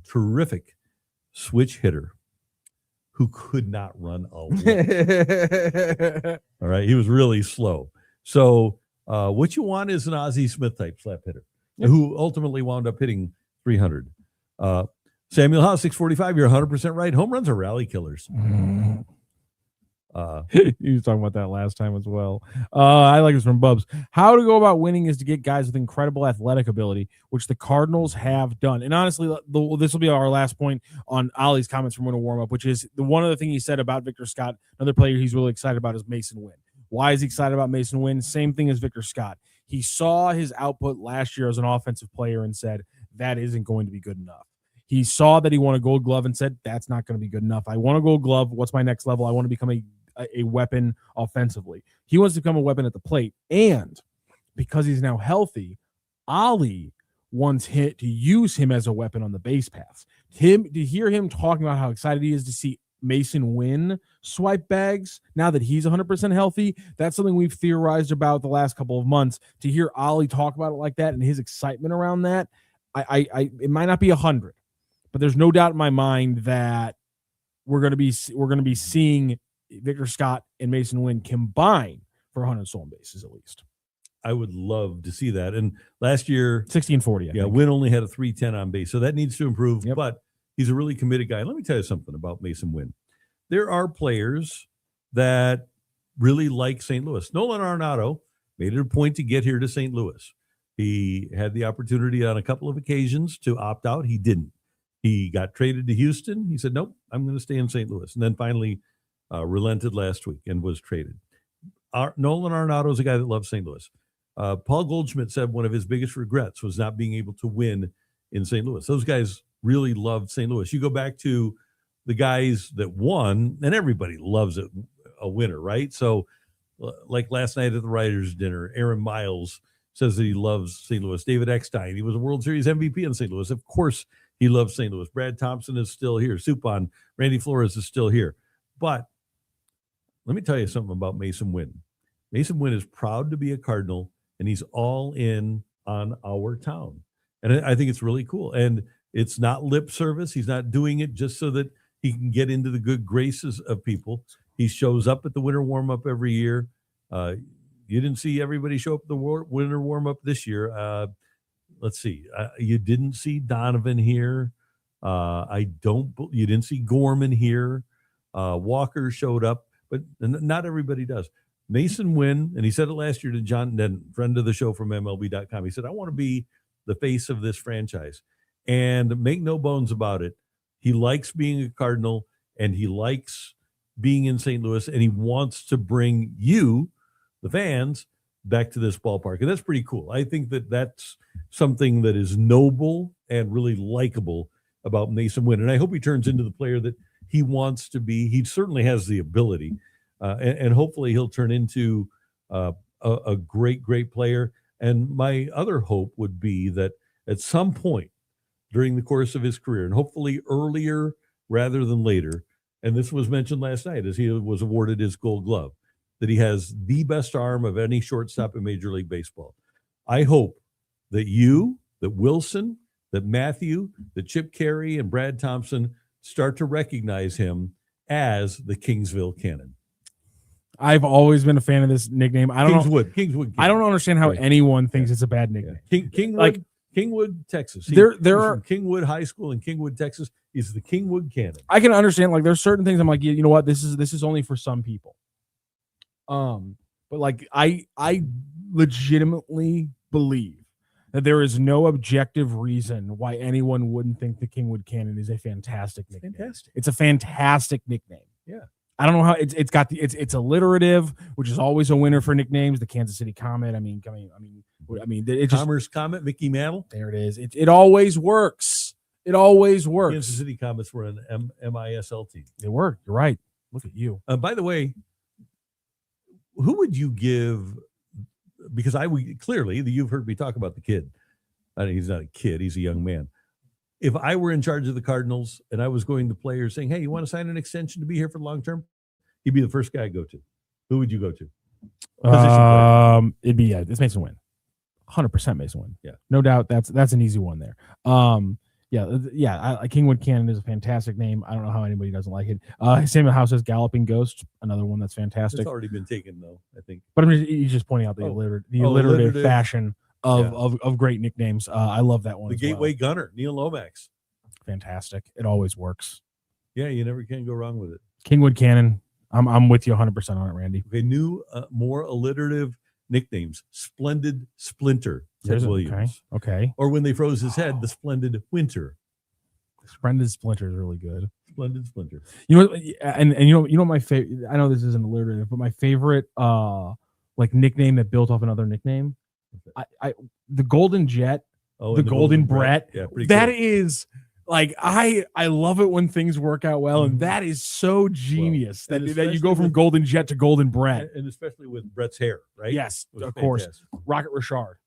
terrific switch hitter who could not run a lick. All right. He was really slow. So what you want is an Ozzie Smith type slap hitter who ultimately wound up hitting 300. Samuel Howe, 645. You're 100% right. Home runs are rally killers. He was talking about that last time as well. I like this from Bubs. How to go about winning is to get guys with incredible athletic ability, which the Cardinals have done. And honestly, this will be our last point on Oli's comments from Winter Warmup, which is the one other thing he said about Victor Scott. Another player he's really excited about is Masyn Winn. Why is he excited about Masyn Winn? Same thing as Victor Scott. He saw his output last year as an offensive player and said, that isn't going to be good enough. He saw that he won a Gold Glove and said, that's not going to be good enough. I want a Gold Glove. What's my next level? I want to become a weapon offensively. He wants to become a weapon at the plate. And because he's now healthy, Oli wants to use him as a weapon on the base paths. To hear him talking about how excited he is to see Masyn Winn swipe bags now that he's 100% healthy, that's something we've theorized about the last couple of months. To hear Oli talk about it like that and his excitement around that, it might not be 100, but there's no doubt in my mind that we're going to be seeing Victor Scott and Masyn Winn combine for 100 stolen bases at least. I would love to see that. And last year, 1640. Yeah, Winn only had a 310 on base, so that needs to improve. Yep. But he's a really committed guy. Let me tell you something about Masyn Winn. There are players that really like St. Louis. Nolan Arenado made it a point to get here to St. Louis. He had the opportunity on a couple of occasions to opt out. He didn't. He got traded to Houston. He said, nope, I'm going to stay in St. Louis. And then finally relented last week and was traded. Nolan Arenado is a guy that loves St. Louis. Paul Goldschmidt said one of his biggest regrets was not being able to win in St. Louis. Those guys really loved St. Louis. You go back to the guys that won, and everybody loves a winner, right? So like last night at the writers' dinner, Aaron Miles says that he loves St. Louis. David Eckstein, he was a World Series MVP in St. Louis. Of course, He loves St. Louis. Brad Thompson is still here. Supon, Randy Flores is still here. But let me tell you something about Masyn Winn. Masyn Winn is proud to be a Cardinal, and he's all in on our town. And I think it's really cool. And it's not lip service. He's not doing it just so that he can get into the good graces of people. He shows up at the winter warm-up every year. You didn't see everybody show up at the winter warm-up this year. Let's see. You didn't see Donovan here. You didn't see Gorman here. Walker showed up, but not everybody does. Masyn Winn, and he said it last year to John Denton, friend of the show from MLB.com. He said, I want to be the face of this franchise. And make no bones about it, he likes being a Cardinal, and he likes being in St. Louis, and he wants to bring you, the fans, back to this ballpark. And that's pretty cool. I think that that's something that is noble and really likable about Masyn Winn. And I hope he turns into the player that he wants to be. He certainly has the ability. And hopefully he'll turn into a great, great player. And my other hope would be that at some point during the course of his career, and hopefully earlier rather than later, and this was mentioned last night as he was awarded his Gold Glove, that he has the best arm of any shortstop in Major League Baseball. I hope that you, that Wilson, that Matthew, that Chip Carey, and Brad Thompson start to recognize him as the Kingsville Cannon. I've always been a fan of this nickname. I don't know. Kingswood. I don't understand how anyone thinks it's a bad nickname. Kingwood, Texas. There He's are from Kingwood High School in Kingwood, Texas. He's the Kingwood Cannon. I can understand, like, there's certain things I'm like, you know what, this is only for some people. But like I legitimately believe that there is no objective reason why anyone wouldn't think the Kingwood Cannon is a fantastic nickname. Fantastic. It's a fantastic nickname. Yeah. I don't know how it's alliterative, which is always a winner for nicknames. The Kansas City Comet. I mean, it just, Commerce Comet, Mickey Mantle. there it is. It always works. It always works. Kansas City Comets were an MISL team. They work. You're right. Look at you. By the way, who would you give? Because clearly you've heard me talk about the kid. He's not a kid; he's a young man. If I were in charge of the Cardinals and I was going to players saying, "Hey, you want to sign an extension to be here for the long term?" He'd be the first guy I go to. Who would you go to? It'd be it's Masyn Winn, 100% Masyn Winn. Yeah, no doubt. That's an easy one there. Kingwood Cannon is a fantastic name. I don't know how anybody doesn't like it. Samuel House says Galloping Ghost, another one that's fantastic. It's already been taken though, I think. But I mean, he's just pointing out the alliterative fashion of great nicknames. I love that one. The Gateway Gunner, Neil Lomax. Fantastic. It always works. Yeah, you never can go wrong with it. Kingwood Cannon. I'm with you 100% on it, Randy. Okay, new, more alliterative nicknames. Splendid Splinter. Ted Williams. Okay. Or when they froze his head, the Splendid Winter. Splendid Splinter is really good. Splendid Splinter. You know, and you know my favorite. I know this isn't alliterative, but my favorite like nickname that built off another nickname. The Golden Jet. Oh, the Golden Brett. Yeah, pretty that cool. Is like I love it when things work out well, and that is so genius that you go from Golden Jet to Golden Brett, and especially with Brett's hair, right? Yes, of course. Rocket Richard.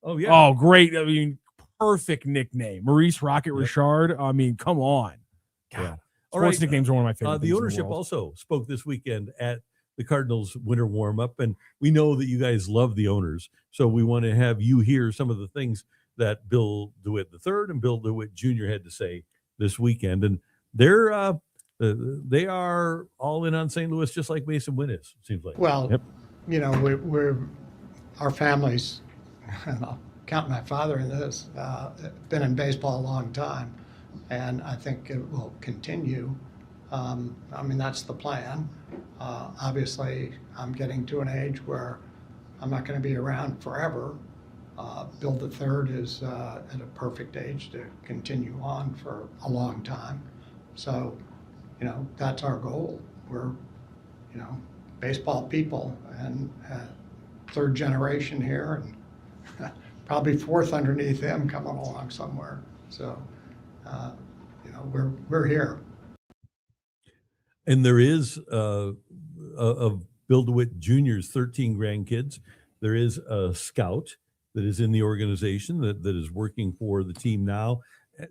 Oh yeah. Oh, great. I mean, perfect nickname, Maurice Rocket Richard. I mean, come on. God, yeah. Sports nicknames are one of my favorite. The ownership also spoke this weekend at the Cardinals winter warm-up, and we know that you guys love the owners, so we want to have you hear some of the things that Bill DeWitt III and Bill DeWitt Jr. had to say this weekend. And they are all in on St. Louis, just like Masyn Winn is, it seems like. Well, you know, we're our families, and I'll count my father in this, been in baseball a long time, and I think it will continue. I mean, that's the plan. Obviously, I'm getting to an age where I'm not going to be around forever. Bill III is at a perfect age to continue on for a long time. So, you know, that's our goal. We're, you know, baseball people and third generation here, and probably fourth underneath him coming along somewhere. So, you know, we're here. And there is of Bill DeWitt Jr.'s 13 grandkids, there is a scout that is in the organization that is working for the team now.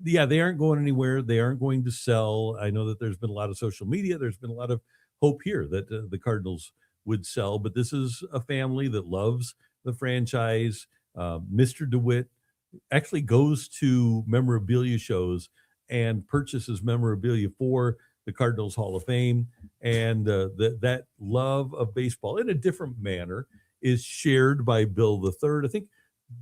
Yeah, they aren't going anywhere. They aren't going to sell. I know that there's been a lot of social media. There's been a lot of hope here that the Cardinals would sell, but this is a family that loves the franchise. Mr. DeWitt actually goes to memorabilia shows and purchases memorabilia for the Cardinals Hall of Fame. And that love of baseball in a different manner is shared by Bill the Third. I think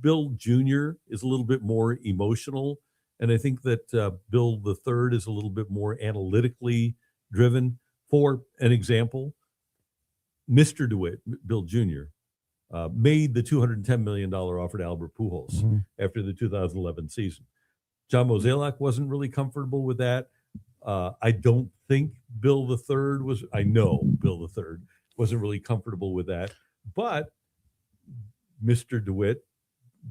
Bill Jr. is a little bit more emotional. And I think that Bill the Third is a little bit more analytically driven. For an example, Mr. DeWitt, Bill Jr., made the $210 million offer to Albert Pujols after the 2011 season. John Mozeliak wasn't really comfortable with that. I don't think Bill the Third was. I know Bill the Third wasn't really comfortable with that. But Mr. DeWitt,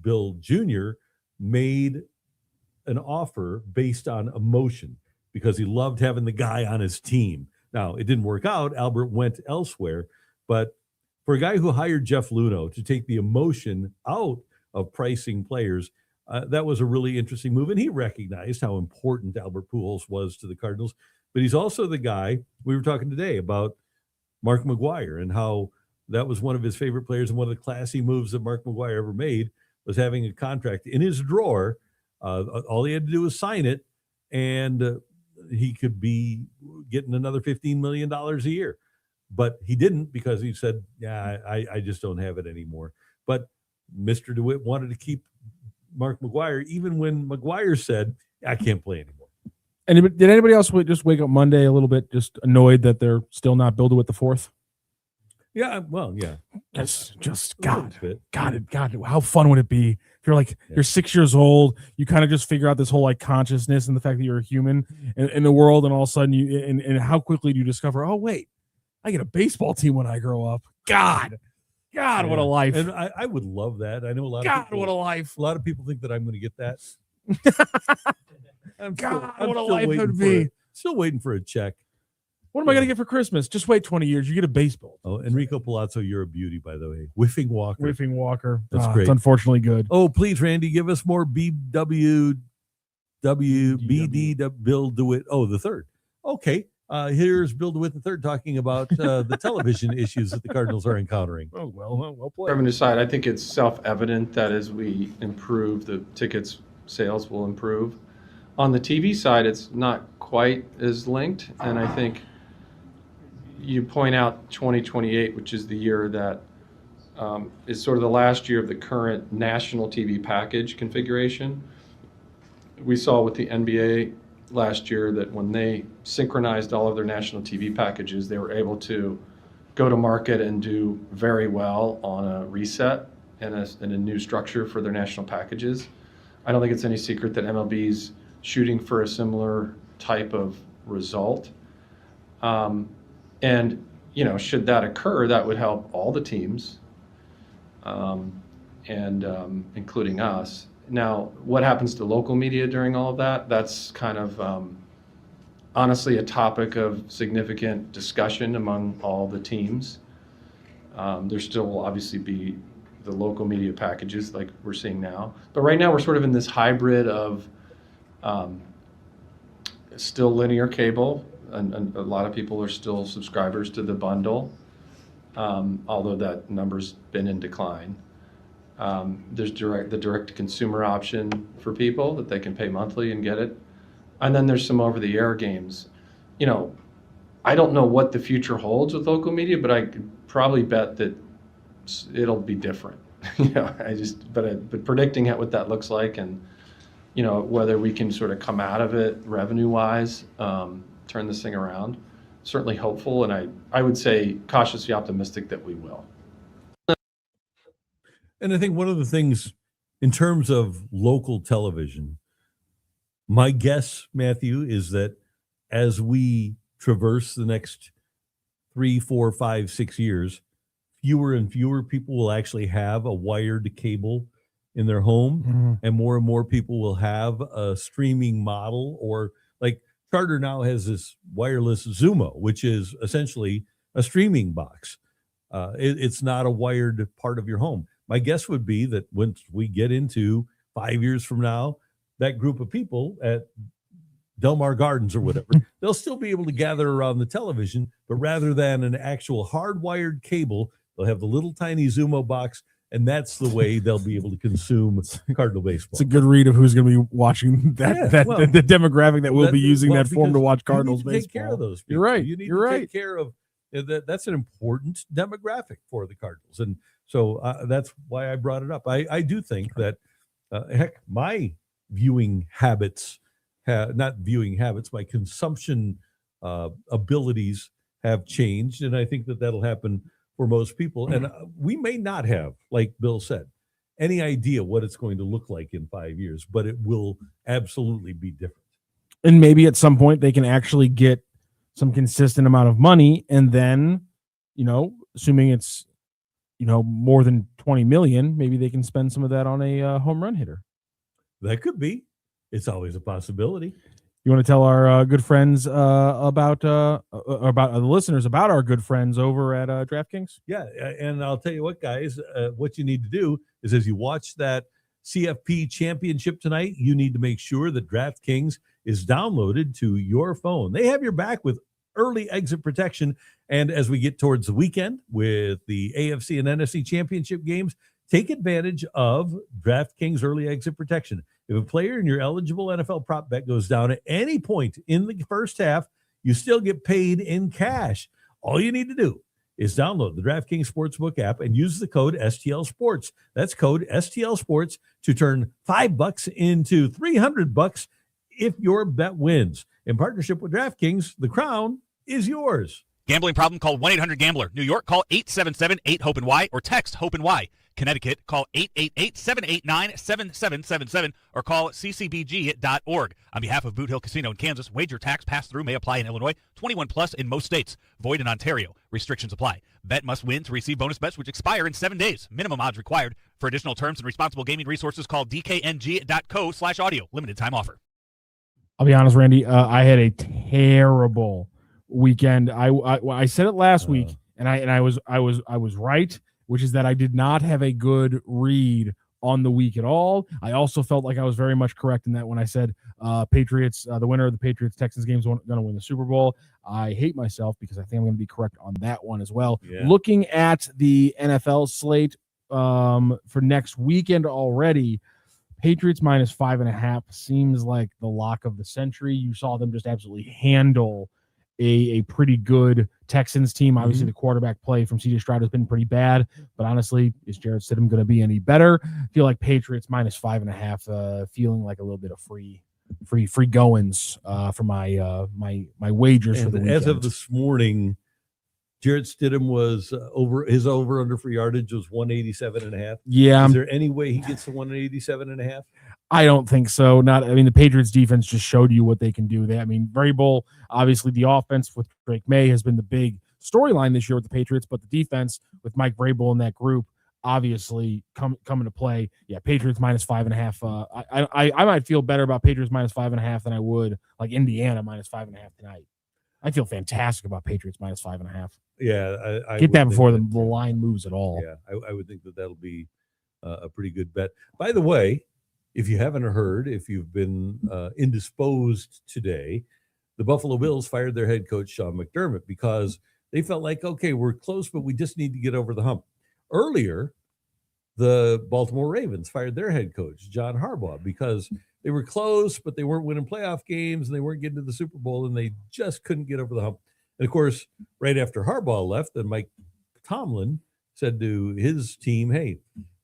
Bill Jr., made an offer based on emotion because he loved having the guy on his team. Now, it didn't work out. Albert went elsewhere. But for a guy who hired Jeff Luhnow to take the emotion out of pricing players, that was a really interesting move. And he recognized how important Albert Pujols was to the Cardinals. But he's also the guy, we were talking today about Mark McGwire and how that was one of his favorite players. And one of the classy moves that Mark McGwire ever made was having a contract in his drawer. All he had to do was sign it, and he could be getting another $15 million a year. But he didn't because he said, yeah, I just don't have it anymore. But Mr. DeWitt wanted to keep Mark McGwire, even when McGwire said, I can't play anymore. And did anybody else just wake up Monday a little bit just annoyed that they're still not Bill DeWitt the Fourth? Yeah, well, yeah. Just God, how fun would it be if you're like, you're 6 years old, you kind of just figure out this whole like consciousness and the fact that you're a human in the world, and all of a sudden and how quickly do you discover, oh, wait, I get a baseball team when I grow up. God, what a life. And I would love that. I know a lot of people. What a life. A lot of people think that I'm going to get that. I'm what a life it would be. Still waiting for a check. What am I going to get for Christmas? Just wait 20 years. You get a baseball. Oh, Enrico Palazzo, you're a beauty, by the way. Whiffing Walker. That's great. It's unfortunately good. Oh, please, Randy, give us more BD Bill DeWitt. Oh, the third. Okay. Here's Bill DeWitt the third talking about the television issues that the Cardinals are encountering. Oh, well played. Revenue side, I think it's self-evident that as we improve, the tickets sales will improve. On the TV side, it's not quite as linked, and I think you point out 2028, which is the year that is sort of the last year of the current national TV package configuration. We saw with the NBA last year that when they synchronized all of their national TV packages, they were able to go to market and do very well on a reset and a new structure for their national packages. I don't think it's any secret that MLB's shooting for a similar type of result. And, should that occur, that would help all the teams, including us. Now, what happens to local media during all of that? That's kind of honestly a topic of significant discussion among all the teams. There still will obviously be the local media packages like we're seeing now. But right now we're sort of in this hybrid of still linear cable, and a lot of people are still subscribers to the bundle, although that number's been in decline. There's the direct-to-consumer option for people that they can pay monthly and get it. And then there's some over-the-air games. I don't know what the future holds with local media, but I could probably bet that it'll be different. But predicting what that looks like and, whether we can sort of come out of it revenue-wise, turn this thing around, certainly hopeful, and I would say cautiously optimistic that we will. And I think one of the things in terms of local television, my guess, Matthew, is that as we traverse the next 3, 4, 5, 6 years, fewer and fewer people will actually have a wired cable in their home, and more people will have a streaming model, or like Charter now has this wireless Xumo, which is essentially a streaming box. It's not a wired part of your home. My guess would be that once we get into 5 years from now, that group of people at Del Mar Gardens or whatever, they'll still be able to gather around the television, but rather than an actual hardwired cable, they'll have the little tiny Zumo box, and that's the way they'll be able to consume Cardinal baseball. It's a good read of who's going to be watching that. The demographic that will be using that form to watch Cardinals baseball. Take care of those people. You're right. You need You're to right. take care of that. That's an important demographic for the Cardinals, and so that's why I brought it up. I do think that heck, my viewing habits. Not viewing habits, my consumption abilities have changed, and I think that that'll happen for most people. And we may not have, like Bill said, any idea what it's going to look like in 5 years, but it will absolutely be different. And maybe at some point they can actually get some consistent amount of money, and then, assuming it's, more than 20 million, maybe they can spend some of that on a home run hitter. That could be. It's always a possibility. You want to tell our good friends about the listeners about our good friends over at DraftKings? Yeah, and I'll tell you what, guys, what you need to do is as you watch that CFP championship tonight, you need to make sure that DraftKings is downloaded to your phone. They have your back with early exit protection. And as we get towards the weekend with the AFC and NFC championship games, take advantage of DraftKings early exit protection. If a player in your eligible NFL prop bet goes down at any point in the first half, you still get paid in cash. All you need to do is download the DraftKings Sportsbook app and use the code STL Sports. That's code STL Sports to turn $5 into $300 if your bet wins. In partnership with DraftKings, the crown is yours. Gambling problem? Call 1-800-GAMBLER. New York, call 877-8-HOPE-NY or text HOPE-NY. Connecticut, call 888-789-7777 or call ccbg.org. On behalf of Boot Hill Casino in Kansas, wager tax pass-through may apply in Illinois, 21 plus in most states. Void in Ontario. Restrictions apply. Bet must win to receive bonus bets which expire in 7 days. Minimum odds required. For additional terms and responsible gaming resources, call dkng.co/audio. Limited time offer. I'll be honest, Randy, I had a terrible weekend. I said it last week, and I was right, which is that I did not have a good read on the week at all. I also felt like I was very much correct in that when I said Patriots, the winner of the Patriots-Texans game is going to win the Super Bowl. I hate myself because I think I'm going to be correct on that one as well. Yeah. Looking at the NFL slate for next weekend already, Patriots minus 5.5 seems like the lock of the century. You saw them just absolutely handle a pretty good Texans team. Obviously, the quarterback play from C.J. Stroud has been pretty bad, but honestly, is Jarrett Stidham going to be any better? I feel like Patriots minus 5.5, feeling like a little bit of free goings for my wagers for the weekend. As of this morning, Jarrett Stidham was over under for yardage was 187.5. Yeah. Is there any way he gets to 187.5? I don't think so. The Patriots defense just showed you what they can do. Vrabel, obviously the offense with Drake May has been the big storyline this year with the Patriots, but the defense with Mike Vrabel in that group obviously come into play. Yeah, Patriots minus 5.5. I might feel better about Patriots minus 5.5 than I would like Indiana minus 5.5 tonight. I feel fantastic about Patriots minus 5.5. Yeah, I get that before the line moves at all. Yeah, I would think that'll be a pretty good bet. By the way, if you haven't heard, if you've been indisposed today, the Buffalo Bills fired their head coach, Sean McDermott, because they felt like, okay, we're close, but we just need to get over the hump. Earlier, the Baltimore Ravens fired their head coach, John Harbaugh, because they were close, but they weren't winning playoff games, and they weren't getting to the Super Bowl, and they just couldn't get over the hump. And, of course, right after Harbaugh left, then Mike Tomlin said to his team, hey,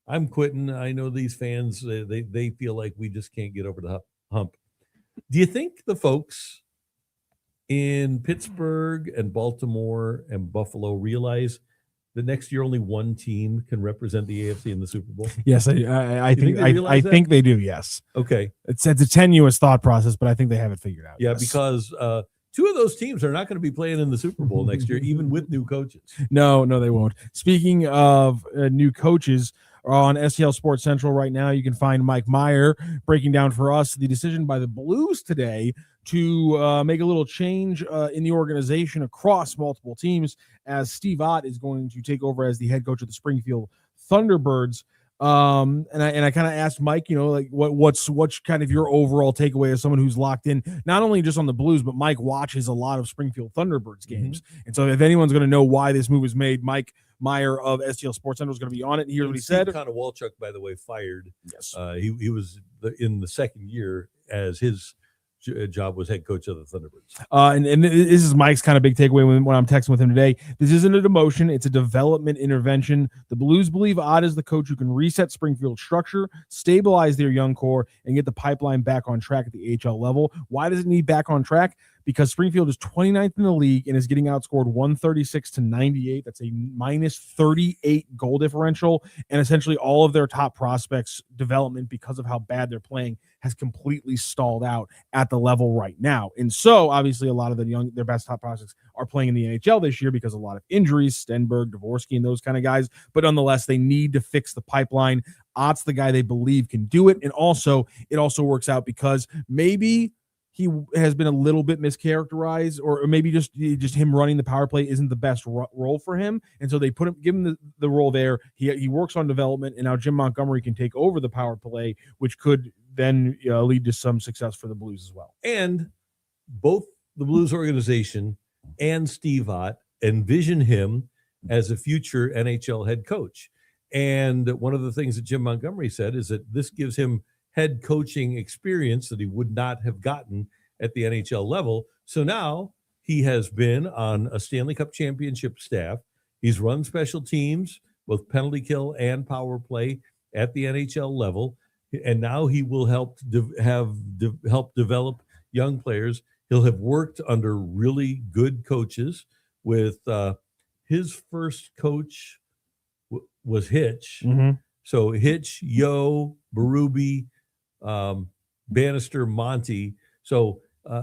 I'm quitting. I know these fans, they feel like we just can't get over the hump. Do you think the folks in Pittsburgh and Baltimore and Buffalo realize that next year only one team can represent the AFC in the Super Bowl? Yes, I think they do, yes. Okay. It's a tenuous thought process, but I think they have it figured out. Yeah, yes. Because two of those teams are not going to be playing in the Super Bowl next year, even with new coaches. No, they won't. Speaking of new coaches, on STL Sports Central right now, you can find Mike Meyer breaking down for us the decision by the Blues today to make a little change in the organization across multiple teams, as Steve Ott is going to take over as the head coach of the Springfield Thunderbirds. And I kind of asked Mike, like what's kind of your overall takeaway as someone who's locked in, not only just on the Blues, but Mike watches a lot of Springfield Thunderbirds games. And so if anyone's going to know why this move was made, Mike Meyer of STL Sports Center is going to be on it. And here's what he said. Connor Walchuk, by the way, fired. Yes. He was in the second year as his job was head coach of the Thunderbirds. And this is Mike's kind of big takeaway when I'm texting with him today. This isn't a demotion. It's a development intervention. The Blues believe Ott is the coach who can reset Springfield's structure, stabilize their young core, and get the pipeline back on track at the AHL level. Why does it need back on track? Because Springfield is 29th in the league and is getting outscored 136-98. That's a minus 38 goal differential. And essentially all of their top prospects' development, because of how bad they're playing, has completely stalled out at the level right now. And so obviously a lot of their best top prospects are playing in the NHL this year because of a lot of injuries, Stenberg, Dvorsky, and those kind of guys. But nonetheless, they need to fix the pipeline. Ott's the guy they believe can do it. And also, it also works out because maybe he has been a little bit mischaracterized, or maybe just him running the power play isn't the best role for him. And so they give him the role there. He works on development, and now Jim Montgomery can take over the power play, which could then lead to some success for the Blues as well. And both the Blues organization and Steve Ott envision him as a future NHL head coach. And one of the things that Jim Montgomery said is that this gives him head coaching experience that he would not have gotten at the NHL level. So now he has been on a Stanley Cup championship staff. He's run special teams, both penalty kill and power play at the NHL level. And now he will help develop young players. He'll have worked under really good coaches. With his first coach was Hitch. Mm-hmm. So Hitch, Yo, Berube, Bannister, Monty. So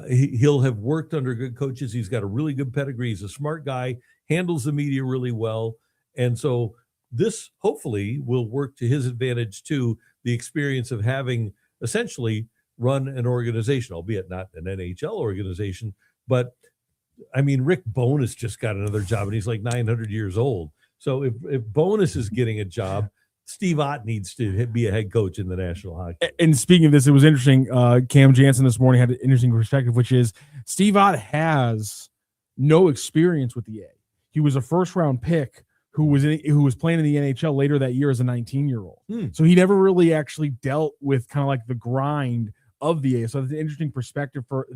he'll have worked under good coaches. He's got a really good pedigree. He's a smart guy, handles the media really well. And so this hopefully will work to his advantage too, the experience of having essentially run an organization, albeit not an NHL organization. But I mean, Rick Bowness just got another job and he's like 900 years old. So if Bowness is getting a job, Steve Ott needs to be a head coach in the National Hockey League. And speaking of this, it was interesting. Cam Jansen this morning had an interesting perspective, which is Steve Ott has no experience with the A. He was a first-round pick who was playing in the NHL later that year as a 19-year-old. So he never really actually dealt with kind of like the grind of the A. So it's an interesting perspective for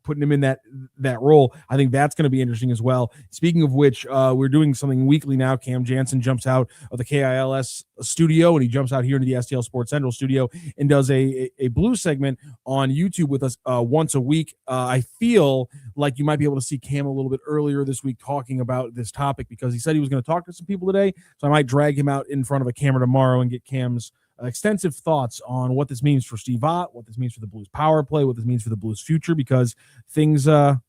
putting him in that role. I think that's going to be interesting as well. Speaking of which, we're doing something weekly now. Cam Jansen jumps out of the KILS studio and he jumps out here into the STL Sports Central studio and does a blue segment on YouTube with us once a week. I feel like you might be able to see Cam a little bit earlier this week talking about this topic because he said he was going to talk to some people today. So I might drag him out in front of a camera tomorrow and get Cam's extensive thoughts on what this means for Steve Ott, what this means for the Blues power play, what this means for the Blues future, because things are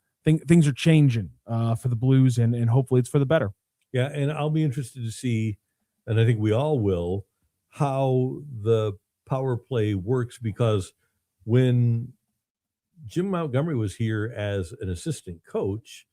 changing for the Blues, and hopefully it's for the better. Yeah, and I'll be interested to see, and I think we all will, how the power play works, because when Jim Montgomery was here as an assistant coach,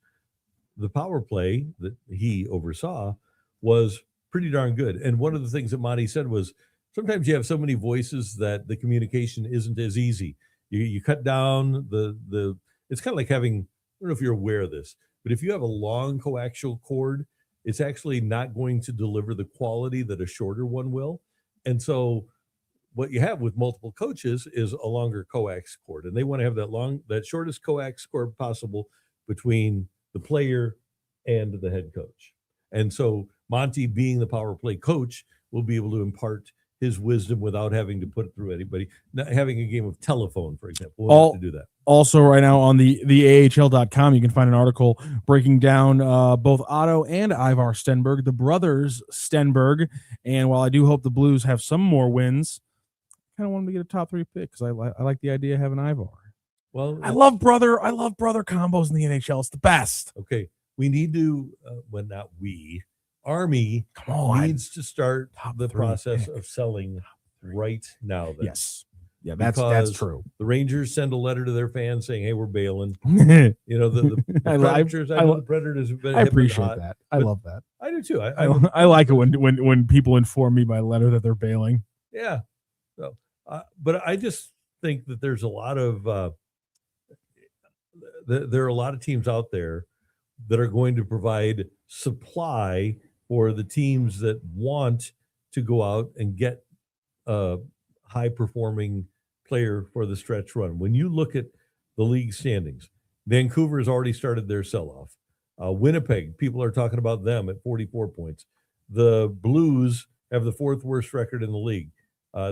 the power play that he oversaw was pretty darn good. And one of the things that Monty said was, sometimes you have so many voices that the communication isn't as easy. You cut down the it's kind of like having, I don't know if you're aware of this, but if you have a long coaxial cord, it's actually not going to deliver the quality that a shorter one will. And so what you have with multiple coaches is a longer coax cord, and they want to have that shortest coax cord possible between the player and the head coach. And so Monty, being the power play coach, will be able to impart his wisdom without having to put it through anybody. Not having a game of telephone, for example, we'll have to do that. Also, right now on the AHL.com, you can find an article breaking down both Otto and Ivar Stenberg, the brothers Stenberg. And while I do hope the Blues have some more wins, I kind of want them to get a top 3 pick because I like the idea of having Ivar. Well, I love brother combos in the NHL. It's the best. Okay, we need to. Well, not we. Army needs to start the process of selling right now. Then. Yes. Yeah, that's because true. The Rangers send a letter to their fans saying, "Hey, we're bailing." The Predators. I know the Predators have been. I appreciate hot, that. I love that. I do too. I like it when people inform me by letter that they're bailing. Yeah. So, but I just think that there's a lot of there are a lot of teams out there that are going to provide supply for the teams that want to go out and get a high performing player for the stretch run. When you look at the league standings, Vancouver has already started their sell-off. Winnipeg, people are talking about them at 44 points. The Blues have the 4th worst record in the league.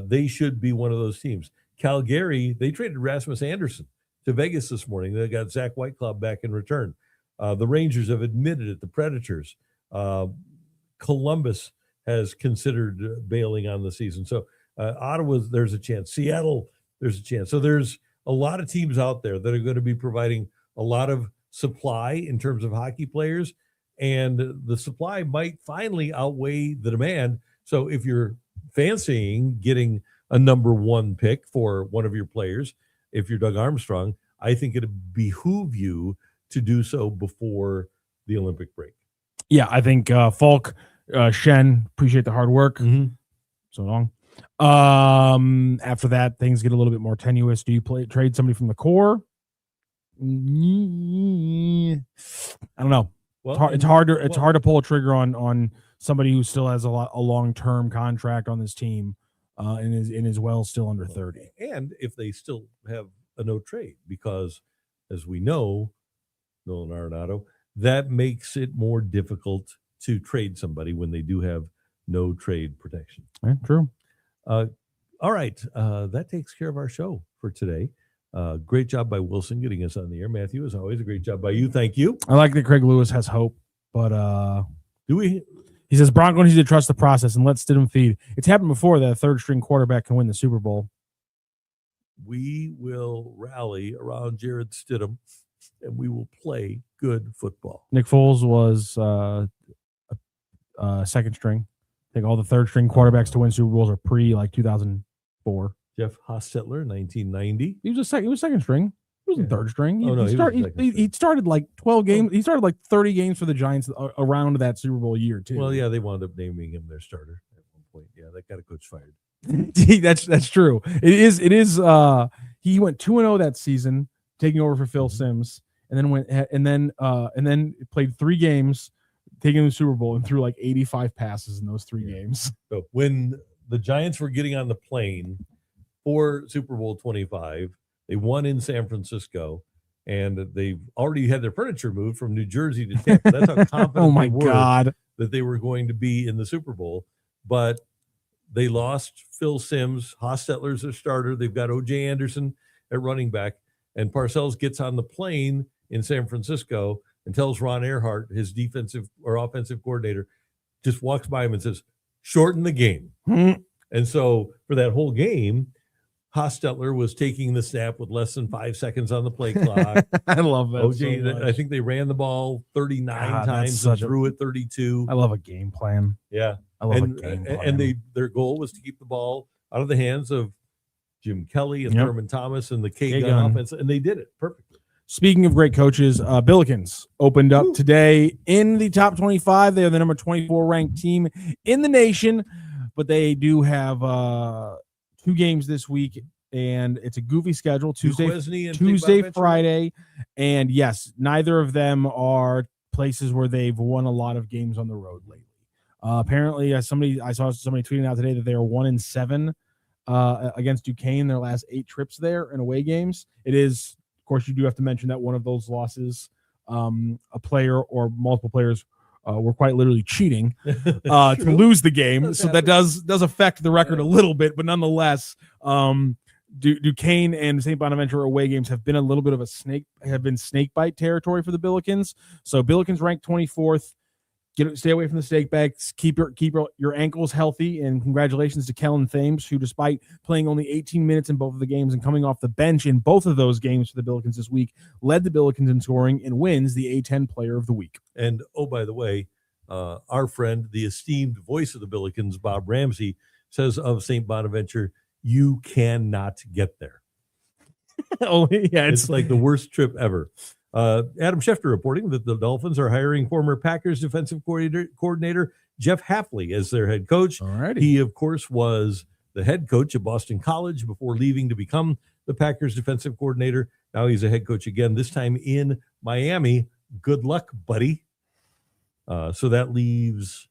They should be one of those teams. Calgary, they traded Rasmus Anderson to Vegas this morning. They got Zach Whitecloud back in return. The Rangers have admitted it. The Predators. Columbus has considered bailing on the season. So Ottawa, there's a chance. Seattle, there's a chance. So there's a lot of teams out there that are going to be providing a lot of supply in terms of hockey players, and the supply might finally outweigh the demand. So if you're fancying getting a number 1 pick for one of your players, if you're Doug Armstrong, I think it'd behoove you to do so before the Olympic break. Yeah, I think Falk, Shen, appreciate the hard work. So long. After that, things get a little bit more tenuous. Do you trade somebody from the core? I don't know. Well, it's hard to pull a trigger on somebody who still has a long-term contract on this team and is well still under 30. And if they still have a no trade, because as we know, Nolan Arenado, that makes it more difficult to trade somebody when they do have no trade protection. Yeah, true. All right. That takes care of our show for today. Great job by Wilson getting us on the air. Matthew, as always, a great job by you. Thank you. I like that Craig Lewis has hope, but do we? He says Broncos need to trust the process and let Stidham feed. It's happened before that a 3rd-string quarterback can win the Super Bowl. We will rally around Jared Stidham, and we will play good football. Nick Foles was 2nd string. I think all the 3rd-string quarterbacks to win Super Bowls are pre-2004. Jeff Hostetler, 1990. He was 2nd string. He wasn't 3rd string. He started like 12 games. He started like 30 games for the Giants around that Super Bowl year too. Well, yeah, they wound up naming him their starter at one point. Yeah, that got a coach fired. That's true. It is. He went 2-0 that season, taking over for Phil Simms, and then played 3 games, taking the Super Bowl, and threw like 85 passes in those 3 games. So when the Giants were getting on the plane for Super Bowl 25, they won in San Francisco, and they've already had their furniture moved from New Jersey to Tampa. That's how confident they were that they were going to be in the Super Bowl. But they lost Phil Simms. Hostetler's their starter. They've got O.J. Anderson at running back. And Parcells gets on the plane in San Francisco and tells Ron Earhart, his defensive or offensive coordinator, just walks by him and says, shorten the game. And so for that whole game, Hostetler was taking the snap with less than 5 seconds on the play clock. I love that. OJ, so I think they ran the ball 39 times and threw it 32. I love a game plan. Yeah. I love a game plan. And their goal was to keep the ball out of the hands of Jim Kelly and Thurman Thomas and the K-Gun offense, and they did it perfectly. Speaking of great coaches, Billikens opened up today in the top 25. They are the number 24 ranked team in the nation, but they do have 2 games this week, and it's a goofy schedule. Tuesday, Friday, and yes, neither of them are places where they've won a lot of games on the road lately. Apparently, I saw somebody tweeting out today that they are 1-7 against Duquesne their last 8 trips there in away games. It is. Of course, you do have to mention that one of those losses, a player or multiple players were quite literally cheating to lose the game. So that does affect the record a little bit, but nonetheless, Duquesne and St. Bonaventure away games have been a little bit of snake bite territory for the Billikens. So Billikens ranked 24th. Stay away from the snake bites. Keep your ankles healthy, and congratulations to Kellen Thames, who, despite playing only 18 minutes in both of the games and coming off the bench in both of those games for the Billikens this week, led the Billikens in scoring and wins the A10 Player of the Week. And oh, by the way, our friend, the esteemed voice of the Billikens, Bob Ramsey, says of St. Bonaventure, you cannot get there. Oh, yeah, It's like the worst trip ever. Adam Schefter reporting that the Dolphins are hiring former Packers defensive coordinator Jeff Hafley as their head coach. Alrighty. He, of course, was the head coach at Boston College before leaving to become the Packers defensive coordinator. Now he's a head coach again, this time in Miami. Good luck, buddy. So that leaves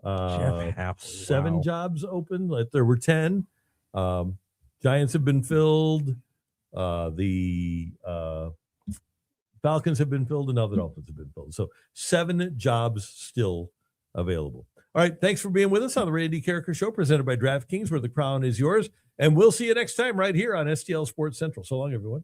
Jeff Hafley, 7 wow. jobs open. Like there were 10. Giants have been filled. The Falcons have been filled, and now the Dolphins have been filled. So 7 jobs still available. All right, thanks for being with us on the Randy Karraker Show, presented by DraftKings, where the crown is yours. And we'll see you next time right here on STL Sports Central. So long, everyone.